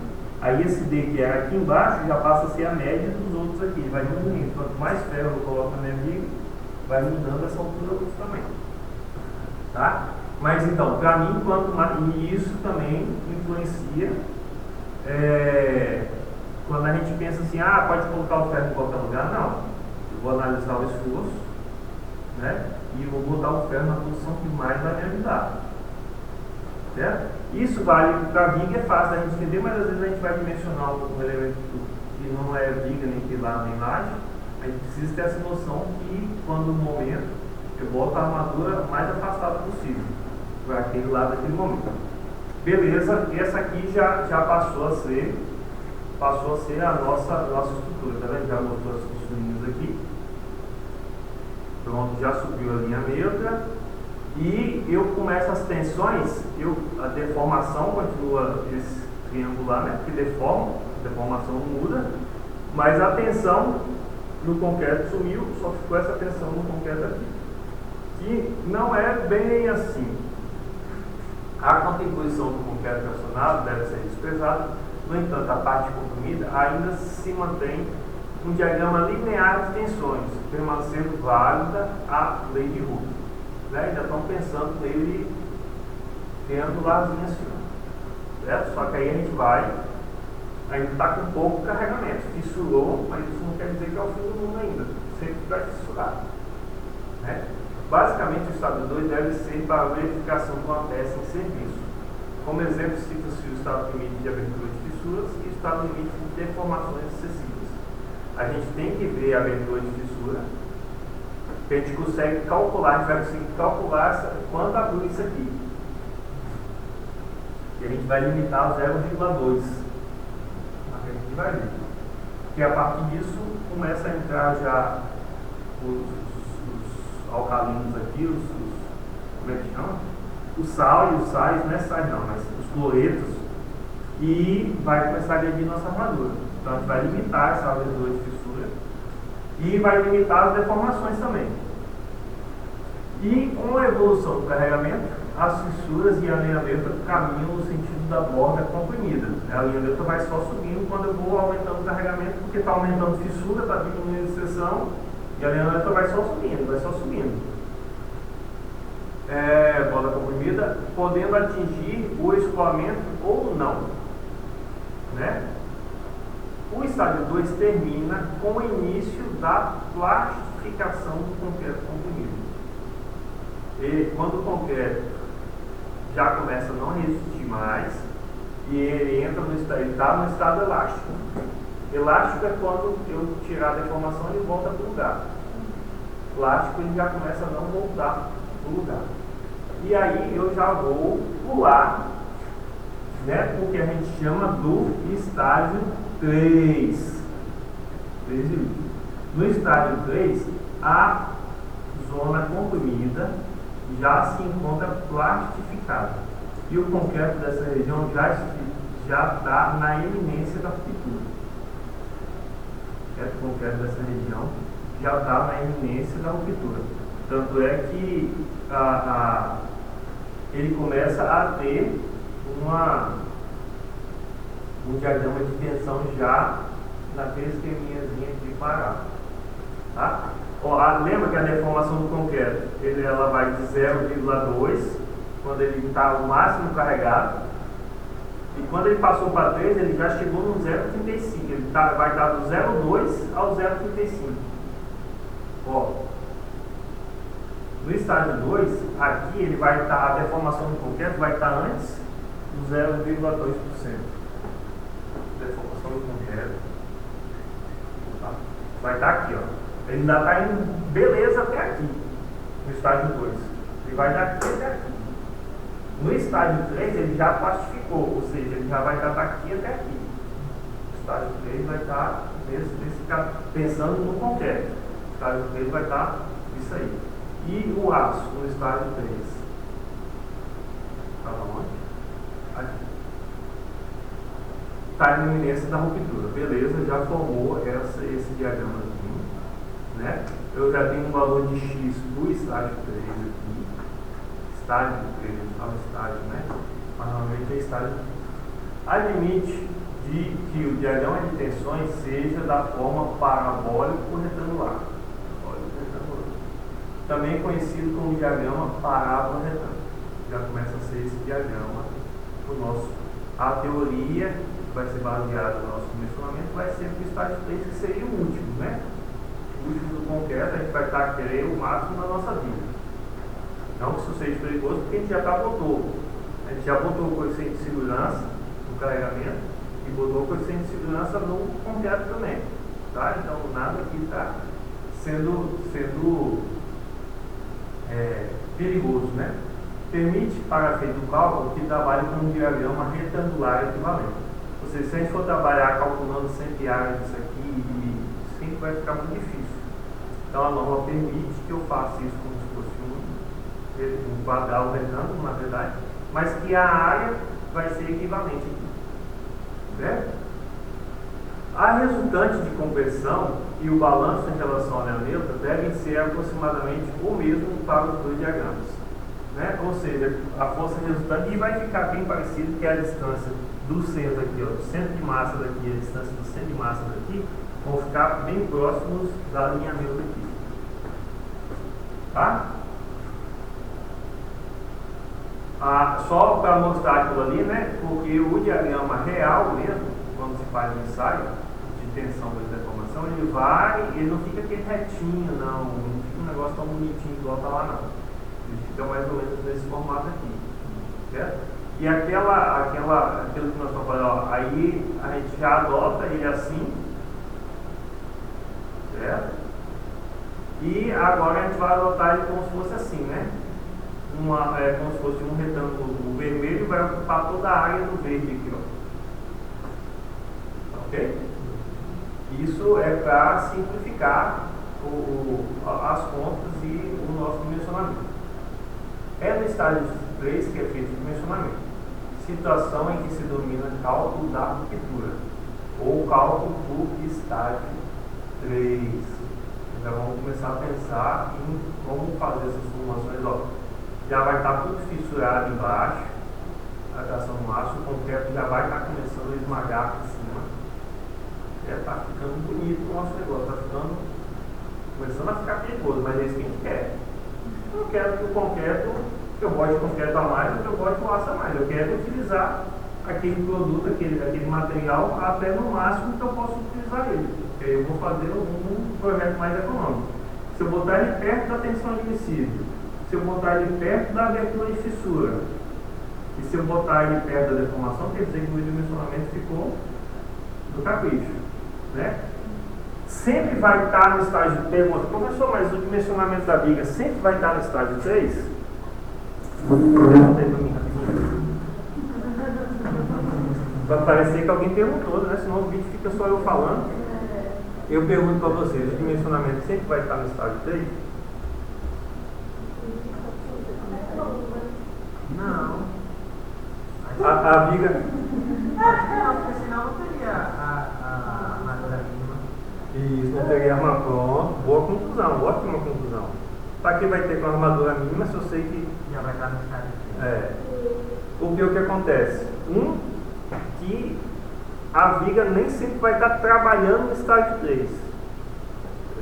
Aí esse D que é aqui embaixo já passa a ser a média dos outros aqui, vai diminuindo. Quanto mais ferro eu coloco na minha viga, vai mudando essa altura também. Tá? Mas então, para mim, quanto mais, e isso também influencia quando a gente pensa assim, pode colocar o ferro em qualquer lugar. Não. Eu vou analisar o esforço, né? E vou botar o ferro na posição que mais vai me ajudar. Certo? Isso vale para a viga, é fácil da gente entender, mas às vezes a gente vai dimensionar um elemento que não é viga, nem pilar, nem laje. A gente precisa ter essa noção que, quando no momento, eu boto a armadura mais afastada possível, para aquele lado daquele momento. Beleza, essa aqui já passou a ser a nossa estrutura, tá vendo? Já mostrou as costurinhas aqui. Pronto, já subiu a linha neutra. E eu começo as tensões, a deformação continua esse triangular, né? Que deforma, a deformação muda, mas a tensão no concreto sumiu, só ficou essa tensão no concreto aqui. Que não é bem assim. A composição do concreto pressionado deve ser desprezada, no entanto, a parte comprimida ainda se mantém um diagrama linear de tensões, permanecendo válida a lei de Hooke. Né? Já estão pensando nele triangularzinho assim, certo? Só que aí a gente ainda está com pouco carregamento, fissurou, mas isso não quer dizer que é o fim do mundo ainda, sempre vai fissurar, né? Basicamente o estágio 2 deve ser para a verificação de uma peça em serviço. Como exemplo, cita-se o estado limite de abertura de fissuras e o estado limite de deformações excessivas. A gente tem que ver a abertura de fissura, que a gente consegue calcular, a gente vai conseguir calcular quanto abriu isso aqui. E a gente vai limitar a 0,2. A gente vai ver. Porque a partir disso começa a entrar já os alcalinos aqui, como é que chama? O sal e os sais, não é sais não, mas os cloretos, e vai começar a agredir nossa armadura. Então a gente vai limitar essa abertura de fissura e vai limitar as deformações também. E com a evolução do carregamento, as fissuras e a linha neutra caminham no sentido da borda comprimida. A linha neutra vai só subindo quando eu vou aumentando o carregamento, porque está aumentando fissura, está diminuindo a seção, e a linha neutra vai só subindo. Borda comprimida, podendo atingir o escoamento ou não. Né? O estágio 2 termina com o início da plastificação do concreto comprimido. E quando o concreto já começa a não resistir mais, e ele entra ele está no estado elástico. Elástico é quando eu tirar a deformação e ele volta para o lugar. Plástico ele já começa a não voltar para o lugar. E aí eu já vou pular, né, o que a gente chama do estágio 3. No estágio 3, a zona comprimida já se encontra plastificada. E o concreto dessa região já está na eminência da ruptura. O concreto dessa região já está na eminência da ruptura. Tanto é que ele começa a ter um diagrama de tensão já naquele esqueminhazinho aqui parado. Tá? Lembra que a deformação do concreto ela vai de 0,2 quando ele está o máximo carregado, e quando ele passou para 3 ele já chegou no 0,35, ele vai estar do 0,2 ao 0,35. No estágio 2, aqui ele vai estar, a deformação do concreto vai estar antes do 0,2%. Deformação do concreto vai estar aqui, ele ainda está indo beleza até aqui, no estágio 2. Ele vai daqui até aqui. No estágio 3 ele já plastificou, ou seja, ele já vai estar daqui até aqui. O estágio 3 vai estar pensando no concreto. O estágio 3 vai estar isso aí. E o aço no estágio 3? Estava onde? Aqui. Está na iminência da ruptura. Beleza, já formou esse diagramazinho, né? Eu já tenho um valor de X do estágio 3 aqui. Estágio 3, não fala estágio, né? Mas normalmente é estágio. A limite de que o diagrama de tensões seja da forma parabólico retangular. Também conhecido como diagrama parábola retângulo. Já começa a ser esse diagrama. A teoria que vai ser baseada no nosso dimensionamento vai ser o estágio 3, que seria o último, né? O último do concreto, a gente vai estar querendo o máximo da nossa vida. Não que isso seja perigoso, porque a gente já botou. A gente já botou o coeficiente de segurança no carregamento e botou o coeficiente de segurança no concreto também. Tá? Então nada aqui está sendo perigoso, né? Permite, para efeito do cálculo, que trabalhe com um diagrama retangular equivalente. Ou seja, se a gente for trabalhar calculando sempre área disso aqui, sempre vai ficar muito difícil. Então a norma permite que eu faça isso como se fosse um quadrado, um retângulo, na verdade, mas que a área vai ser equivalente aqui. Certo? A resultante de compressão e o balanço em relação à área neutra devem ser aproximadamente o mesmo para os dois diagramas. Né? Ou seja, a força resultante, e vai ficar bem parecido, que é a distância do centro aqui, ó, do centro de massa daqui, a distância do centro de massa daqui, vão ficar bem próximos da linha neutra aqui. Tá? Só para mostrar aquilo ali, né? Porque o diagrama real mesmo, quando se faz um ensaio de tensão da deformação, ele não fica aquele retinho, não fica um negócio tão bonitinho igual tá lá, não. Ele fica mais ou menos nesse formato aqui, certo? E aquilo que nós estamos falando, aí a gente já adota ele assim, certo? E agora a gente vai adotar ele como se fosse assim, né? Como se fosse um retângulo. O vermelho vai ocupar toda a área do verde aqui, ó. Ok? Isso é para simplificar as contas e o nosso dimensionamento. É no estágio 3 que é feito o dimensionamento. Situação em que se domina cálculo da ruptura, ou cálculo do estágio 3. Então vamos começar a pensar em como fazer essas formulações. Ó, já vai estar tudo fissurado embaixo, a tração no máximo, o concreto já vai estar começando a esmagar por cima. Está ficando bonito o nosso negócio, está começando a ficar perigoso, mas é isso que a gente quer. Eu não quero que o concreto, eu gosto de concreto a mais, eu gosto de massa a mais. Eu quero utilizar aquele produto, aquele material até no máximo que eu posso utilizar ele. Porque aí eu vou fazer um projeto mais econômico. Se eu botar ele perto da tensão admissível, se eu botar ele perto da abertura de fissura, e se eu botar ele perto da deformação, quer dizer que o meu dimensionamento ficou do capricho, né? Sempre vai estar no estágio 3. Professor, mas o dimensionamento da viga sempre vai estar no estágio 3? Pergunta aí para mim rapidinho. Vai parecer que alguém perguntou, né? Senão o vídeo fica só eu falando. Eu pergunto para vocês, o dimensionamento sempre vai estar no estágio 3? Não. A viga... Não, porque senão não teria a armadura mínima. Isso, não teria uma pronto. Boa conclusão, ótima conclusão. Para que vai ter com a armadura mínima se eu sei que... Já vai estar no estágio 3. O que acontece? Que a viga nem sempre vai estar trabalhando no estágio 3.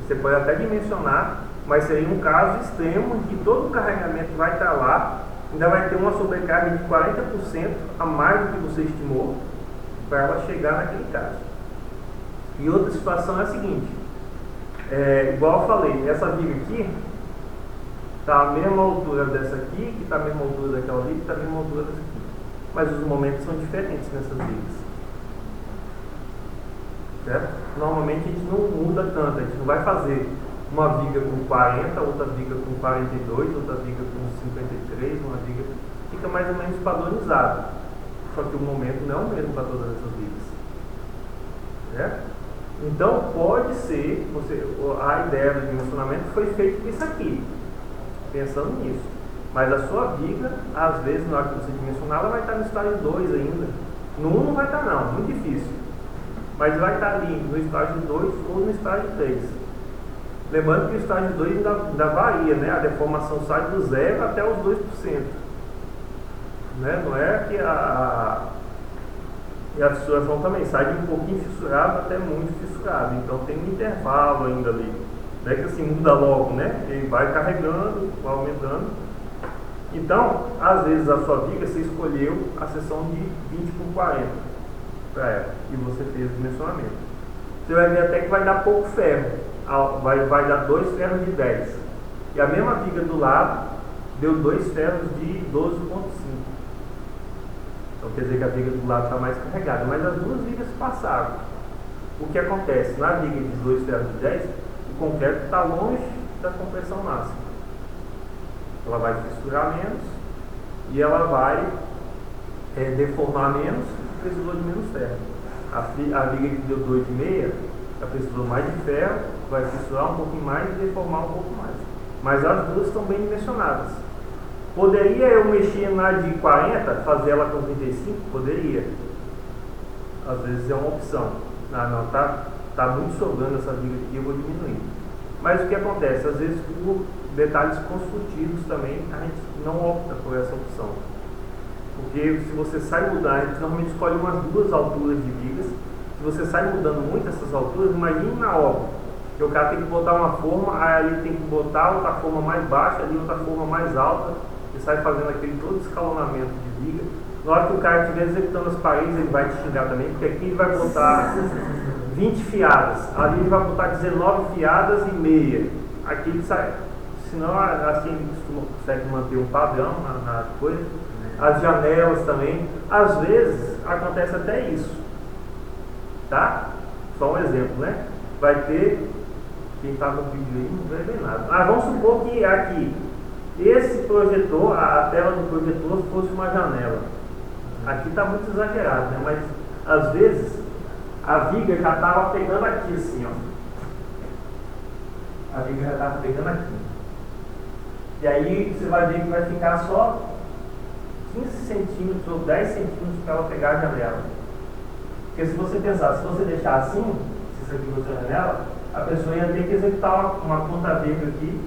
Você pode até dimensionar, mas seria um caso extremo que todo o carregamento vai estar lá, ainda vai ter uma sobrecarga de 40% a mais do que você estimou para ela chegar naquele caso. E outra situação é a seguinte, igual eu falei, essa viga aqui está a mesma altura dessa aqui, que está a mesma altura daquela ali, que está a mesma altura dessa aqui. Mas os momentos são diferentes nessas vigas. Certo? Normalmente a gente não muda tanto, a gente não vai fazer uma viga com 40, outra viga com 42, outra viga com 53, uma viga fica mais ou menos padronizado. Só que o momento não é o mesmo para todas essas vigas. Certo? Então pode ser, a ideia do dimensionamento foi feita com isso aqui, pensando nisso. Mas a sua viga, às vezes, na hora que você dimensionar, ela vai estar no estágio 2 ainda. No 1 não vai estar não, muito difícil. Mas vai estar ali no estágio 2 ou no estágio 3. Lembrando que o estágio 2 ainda varia, né? A deformação sai do 0 até os 2%. Né? Não é que E a fissuração também sai de um pouquinho fissurado até muito fissurado. Então tem um intervalo ainda ali. Não é que assim muda logo, né? Ele vai carregando, vai aumentando. Então, às vezes a sua viga, você escolheu a seção de 20 por 40 para ela. E você fez o dimensionamento. Você vai ver até que vai dar pouco ferro. Vai dar 2 ferros de 10. E a mesma viga do lado deu 2 ferros de 12,5. Então quer dizer que a viga do lado está mais carregada. Mas as duas vigas passaram. O que acontece? Na viga de 2 ferros de 10, o concreto está longe da compressão máxima. Ela vai fissurar menos e ela vai deformar menos e precisou de menos ferro. A viga que deu 2,5, ela precisou mais de ferro, vai fissurar um pouquinho mais e deformar um pouco mais. Mas as duas estão bem dimensionadas. Poderia eu mexer na de 40, fazer ela com 35? Poderia. Às vezes é uma opção. Não, tá muito sobrando essa viga aqui, eu vou diminuir. Mas o que acontece? Às vezes por detalhes construtivos também a gente não opta por essa opção. Porque se você sai mudando, a gente normalmente escolhe umas 2 alturas de vigas. Se você sai mudando muito essas alturas, imagine na obra. Que o cara tem que botar uma forma, aí ali tem que botar outra forma mais baixa, ali outra forma mais alta, e sai fazendo aquele todo escalonamento de viga. Na hora que o cara estiver executando as paredes, ele vai te xingar também, porque aqui ele vai botar 20 fiadas, ali ele vai botar 19 fiadas e meia. Aqui ele sai. Senão, assim, ele consegue manter um padrão na coisa. As janelas também. Às vezes, acontece até isso. Tá? Só um exemplo, né? Vai ter... Quem está no vídeo aí não vai ver nada. Vamos supor que aqui, esse projetor, a tela do projetor fosse uma janela. Aqui está muito exagerado, né? Mas, às vezes, a viga já estava pegando aqui, assim, ó. A viga já estava pegando aqui. E aí você vai ver que vai ficar só 15 centímetros ou 10 centímetros para ela pegar a janela. Porque se você pensar, se você deixar assim, se isso aqui fosse a janela, a pessoa ia ter que executar uma ponta-viga aqui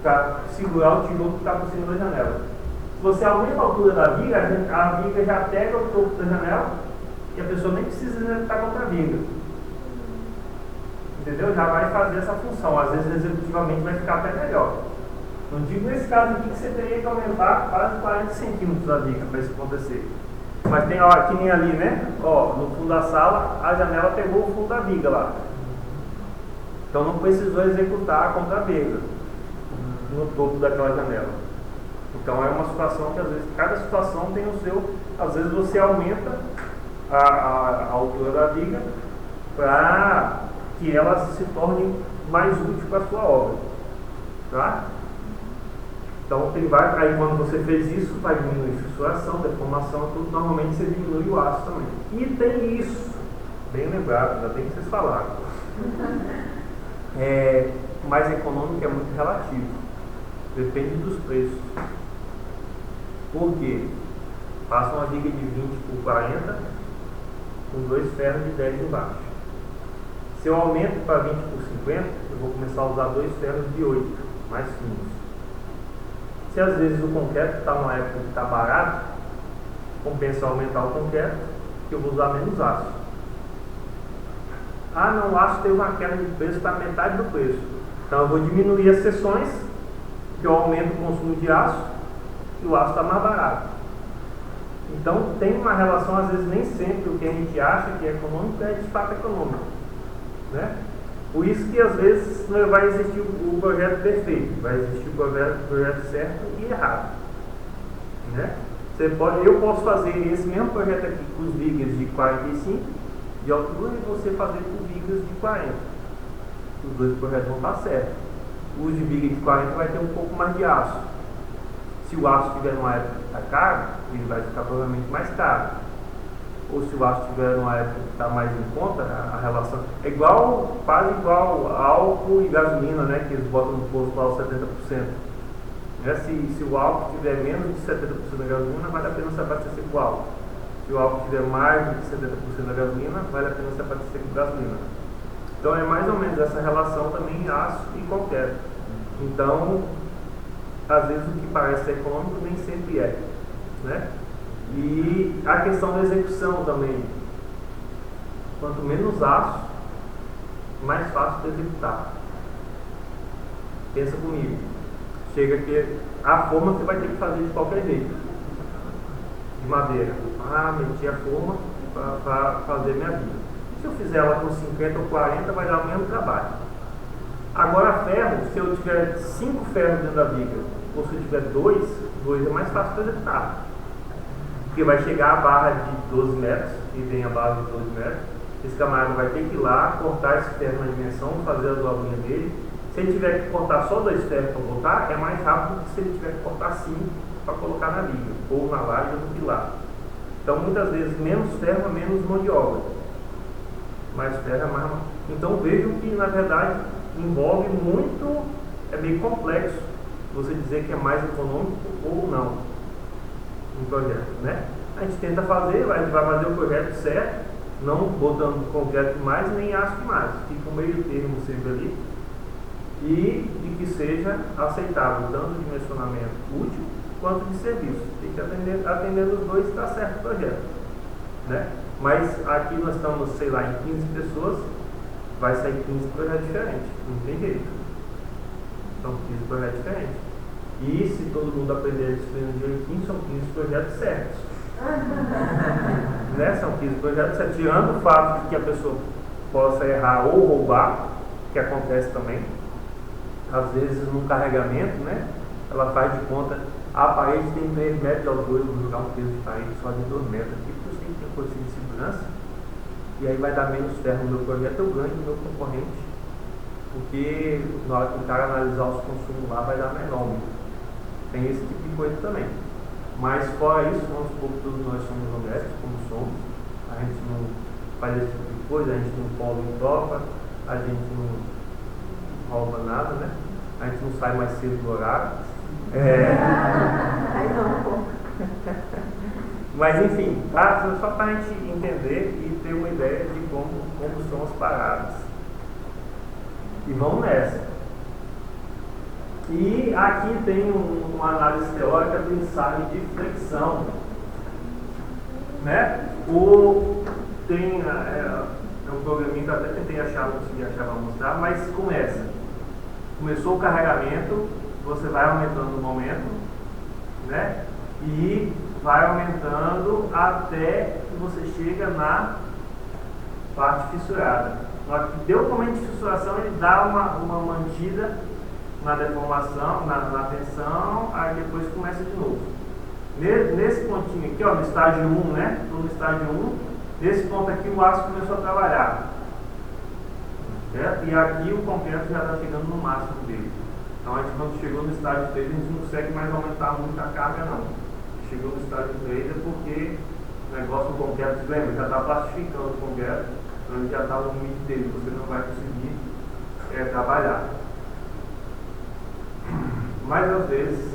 para segurar o tijolo que está por cima da janela. Se você aumenta a altura da viga, a viga já pega o topo da janela e a pessoa nem precisa executar contra a viga. Entendeu? Já vai fazer essa função. Às vezes executivamente vai ficar até melhor. Não digo nesse caso aqui que você teria que aumentar quase 40 centímetros a viga para isso acontecer. Mas tem, ó, que nem ali, né? Ó, no fundo da sala, a janela pegou o fundo da viga lá. Então não precisou executar contra a viga no topo daquela janela. Então é uma situação que às vezes, cada situação tem o seu. Às vezes você aumenta a altura da viga para que ela se torne mais útil para a sua obra. Tá? Então tem vários, aí quando você fez isso, vai diminuir fissuração, deformação, tudo, normalmente você diminui o aço também. E tem isso, bem lembrado, ainda bem que vocês falaram. Mais econômico é muito relativo, depende dos preços. Por quê? Passa uma viga de 20 por 40 com 2 ferros de 10 embaixo. Se eu aumento para 20 por 50, eu vou começar a usar 2 ferros de 8, mais finos. Se às vezes o concreto está numa época que está barato, compensa aumentar o concreto, que eu vou usar menos aço. Não, o aço teve uma queda de preço, está metade do preço. Então eu vou diminuir as seções, que eu aumento o consumo de aço, e o aço está mais barato. Então tem uma relação, às vezes nem sempre o que a gente acha que é econômico é de fato econômico. Né? Por isso que às vezes não vai existir o projeto perfeito, vai existir o projeto certo e errado. Né? Eu posso fazer esse mesmo projeto aqui com os vigas de 45 de altura e você fazer com vigas de 40. Os dois projetos vão estar certos. Os de viga de 40 vai ter um pouco mais de aço. Se o aço estiver numa época que está caro, ele vai ficar provavelmente mais caro. Ou se o aço estiver numa época que está mais em conta, a relação é quase igual álcool e gasolina, né? Que eles botam no posto lá os 70%. Né? Se o álcool tiver menos de 70% da gasolina, vale a pena se abastecer com álcool. Se o álcool tiver mais de 70% da gasolina, vale a pena se abastecer com gasolina. Então é mais ou menos essa relação também aço e concreto. Então, às vezes o que parece ser econômico nem sempre é. Né? E a questão da execução também. Quanto menos aço, mais fácil de executar. Pensa comigo. Chega que a forma você vai ter que fazer de qualquer jeito. De madeira. Meti a forma para fazer minha viga. Se eu fizer ela com 50 ou 40, vai dar o mesmo trabalho. Agora ferro, se eu tiver 5 ferros dentro da viga, ou se eu tiver 2 é mais fácil de executar. Porque vai chegar a barra de 12 metros, e vem a barra de 12 metros. Esse camarada vai ter que ir lá, cortar esse ferro na dimensão, fazer as dobrinhas dele. Se ele tiver que cortar só 2 ferros para botar, é mais rápido do que se ele tiver que cortar 5 para colocar na viga, ou na laje ou no pilar. Então, muitas vezes, menos ferro, menos mão de obra. Mais ferro é mais. Então, vejo que, na verdade, envolve muito, é meio complexo você dizer que é mais econômico ou não um projeto, né? A gente tenta fazer, a gente vai fazer o projeto certo, não botando concreto mais nem aço mais, fica um meio termo sempre ali, e de que seja aceitável, tanto de dimensionamento útil quanto de serviço. Tem que atender os dois e está certo o projeto, né? Mas aqui nós estamos, sei lá, em 15 pessoas, vai sair 15 projetos diferentes, não tem jeito. São 15 projetos diferentes. E se todo mundo aprender a disciplina direitinho, são 15 projetos certos. Né? São 15 projetos certos. Tirando o fato de que a pessoa possa errar ou roubar, que acontece também. Às vezes no carregamento, né? Ela faz de conta, a parede tem 3 metros de altura, eu vou jogar um peso de parede só de 2 metros aqui, porque eu sei que tem coisa de segurança. E aí vai dar menos ferro no meu projeto, eu ganho no meu concorrente. Porque na hora que o cara analisar os consumos lá, vai dar menor. Tem esse tipo de coisa também. Mas fora isso, vamos supor que todos nós somos honestos, como somos. A gente não faz esse tipo de coisa, a gente não cola em tropa, a gente não rouba nada, né? A gente não sai mais cedo do horário. Aí não, pô. Mas enfim, tá? Só para a gente entender e ter uma ideia de como são as paradas. E vamos nessa. E aqui tem uma análise teórica do ensaio de flexão. Né? Tem um programinha que eu até tentei achar, não consegui achar para mostrar, mas começa. Começou o carregamento, você vai aumentando o momento, né? E vai aumentando até que você chega na parte fissurada. Na hora que deu o momento de fissuração, ele dá uma mantida na deformação, na tensão, aí depois começa de novo. Nesse pontinho aqui, ó, no estágio 1, né? Estou no estágio 1, nesse ponto aqui o aço começou a trabalhar. Certo? E aqui o concreto já está chegando no máximo dele. Então a gente, quando chegou no estágio 3, a gente não consegue mais aumentar muito a carga, não. Chegou no estágio 3 é porque o negócio do concreto, lembra, já está plastificando o concreto, então ele já está no limite dele, você não vai conseguir trabalhar. Mas às vezes,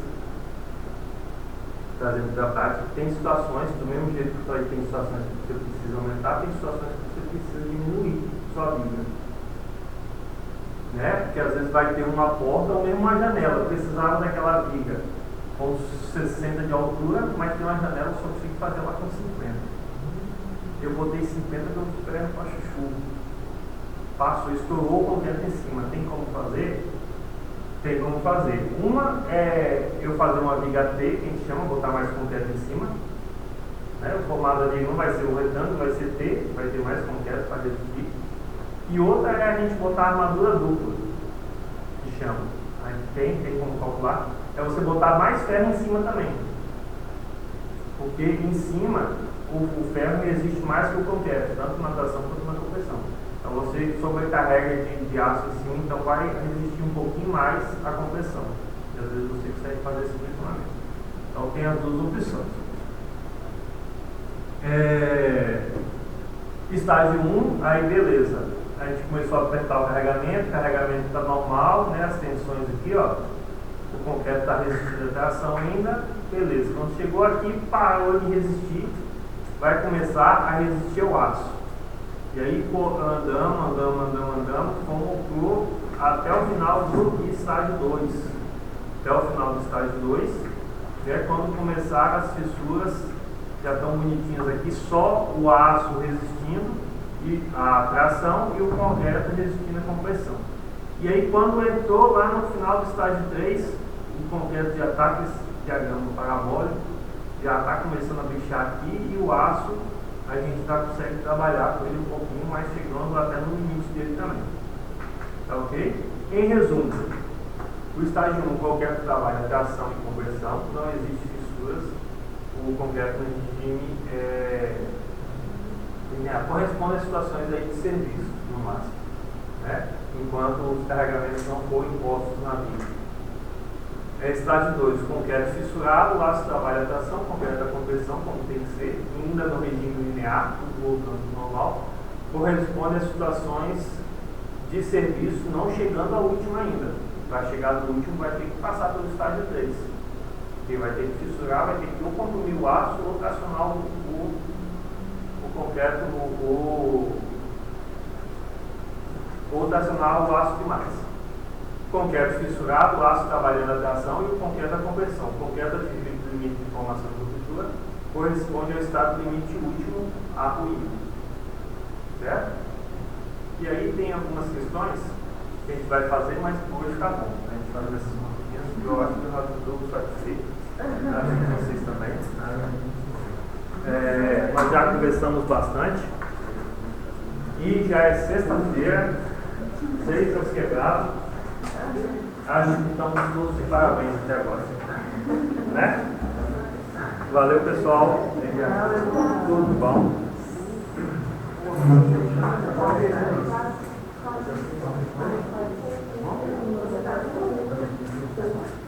trazendo para a prática, tem situações, do mesmo jeito que eu falei, tem situações que você precisa aumentar, tem situações que você precisa diminuir sua viga. Né? Porque às vezes vai ter uma porta ou mesmo uma janela. Eu precisava daquela viga com 60 de altura, mas tem uma janela, eu só consigo fazer ela com 50. Eu botei 50 que eu esperei para chuchu. Passou, estourou o concreto em cima. Tem como fazer? Tem como fazer. Uma é eu fazer uma viga T, que a gente chama, botar mais concreto em cima. Né? O formato ali não vai ser um retângulo, vai ser T, vai ter mais concreto para resistir. E outra é a gente botar armadura dupla, que chama. A gente tem como calcular. É você botar mais ferro em cima também. Porque em cima o ferro resiste mais que o concreto, tanto na tração quanto na compressão. Então você sobrecarrega de aço em cima, então vai resistir um pouquinho mais a compressão. E às vezes você consegue fazer esse funcionamento. Então tem as duas opções. Estágio 1, aí beleza. A gente começou a apertar o carregamento está normal, né? As tensões aqui, ó. O concreto está resistindo a tração ainda, beleza. Quando chegou aqui, parou de resistir, vai começar a resistir ao aço. E aí andamos, fomos até o final do estágio 2. Até o final do estágio 2, que é quando começaram as fissuras já estão bonitinhas aqui, só o aço resistindo e a tração e o concreto resistindo à compressão. E aí quando entrou lá no final do estágio 3, o concreto já está com esse diagrama parabólico, já está começando a bichar aqui, e o aço a gente já consegue trabalhar com ele um pouquinho, mas chegando até no limite dele também. Tá ok? Em resumo, o estágio 1, qualquer que trabalha tração e compressão, não existe fissuras, o concreto no regime corresponde a situações aí de serviço, no máximo, né? Enquanto os carregamentos não forem impostos na via. Estágio 2, o concreto fissurado, lá se trabalha a tração, concreto a compressão, como tem que ser, ainda no regime linear, tudo voltando ao normal, corresponde a situações de serviço, não chegando ao último ainda. Para chegar no último vai ter que passar pelo estágio 3. Porque vai ter que fissurar, vai ter que ou comprimir o aço ou tracionar o concreto, ou tracionar o aço demais. Concreto fissurado, o aço trabalhando a tração e o concreto a compressão. O concreto atingindo o limite de formação de ruptura corresponde ao estado limite último a ruído. Certo? E aí tem algumas questões que a gente vai fazer, mas por hoje tá bom. A gente faz essas montinhas e eu acho que eu já estou satisfeito. Acho que vocês também. Nós já conversamos bastante. E já é sexta-feira, 6 aos quebrados. Acho que estamos todos de parabéns até agora. Né? Valeu, pessoal. Tudo bom. Thank you.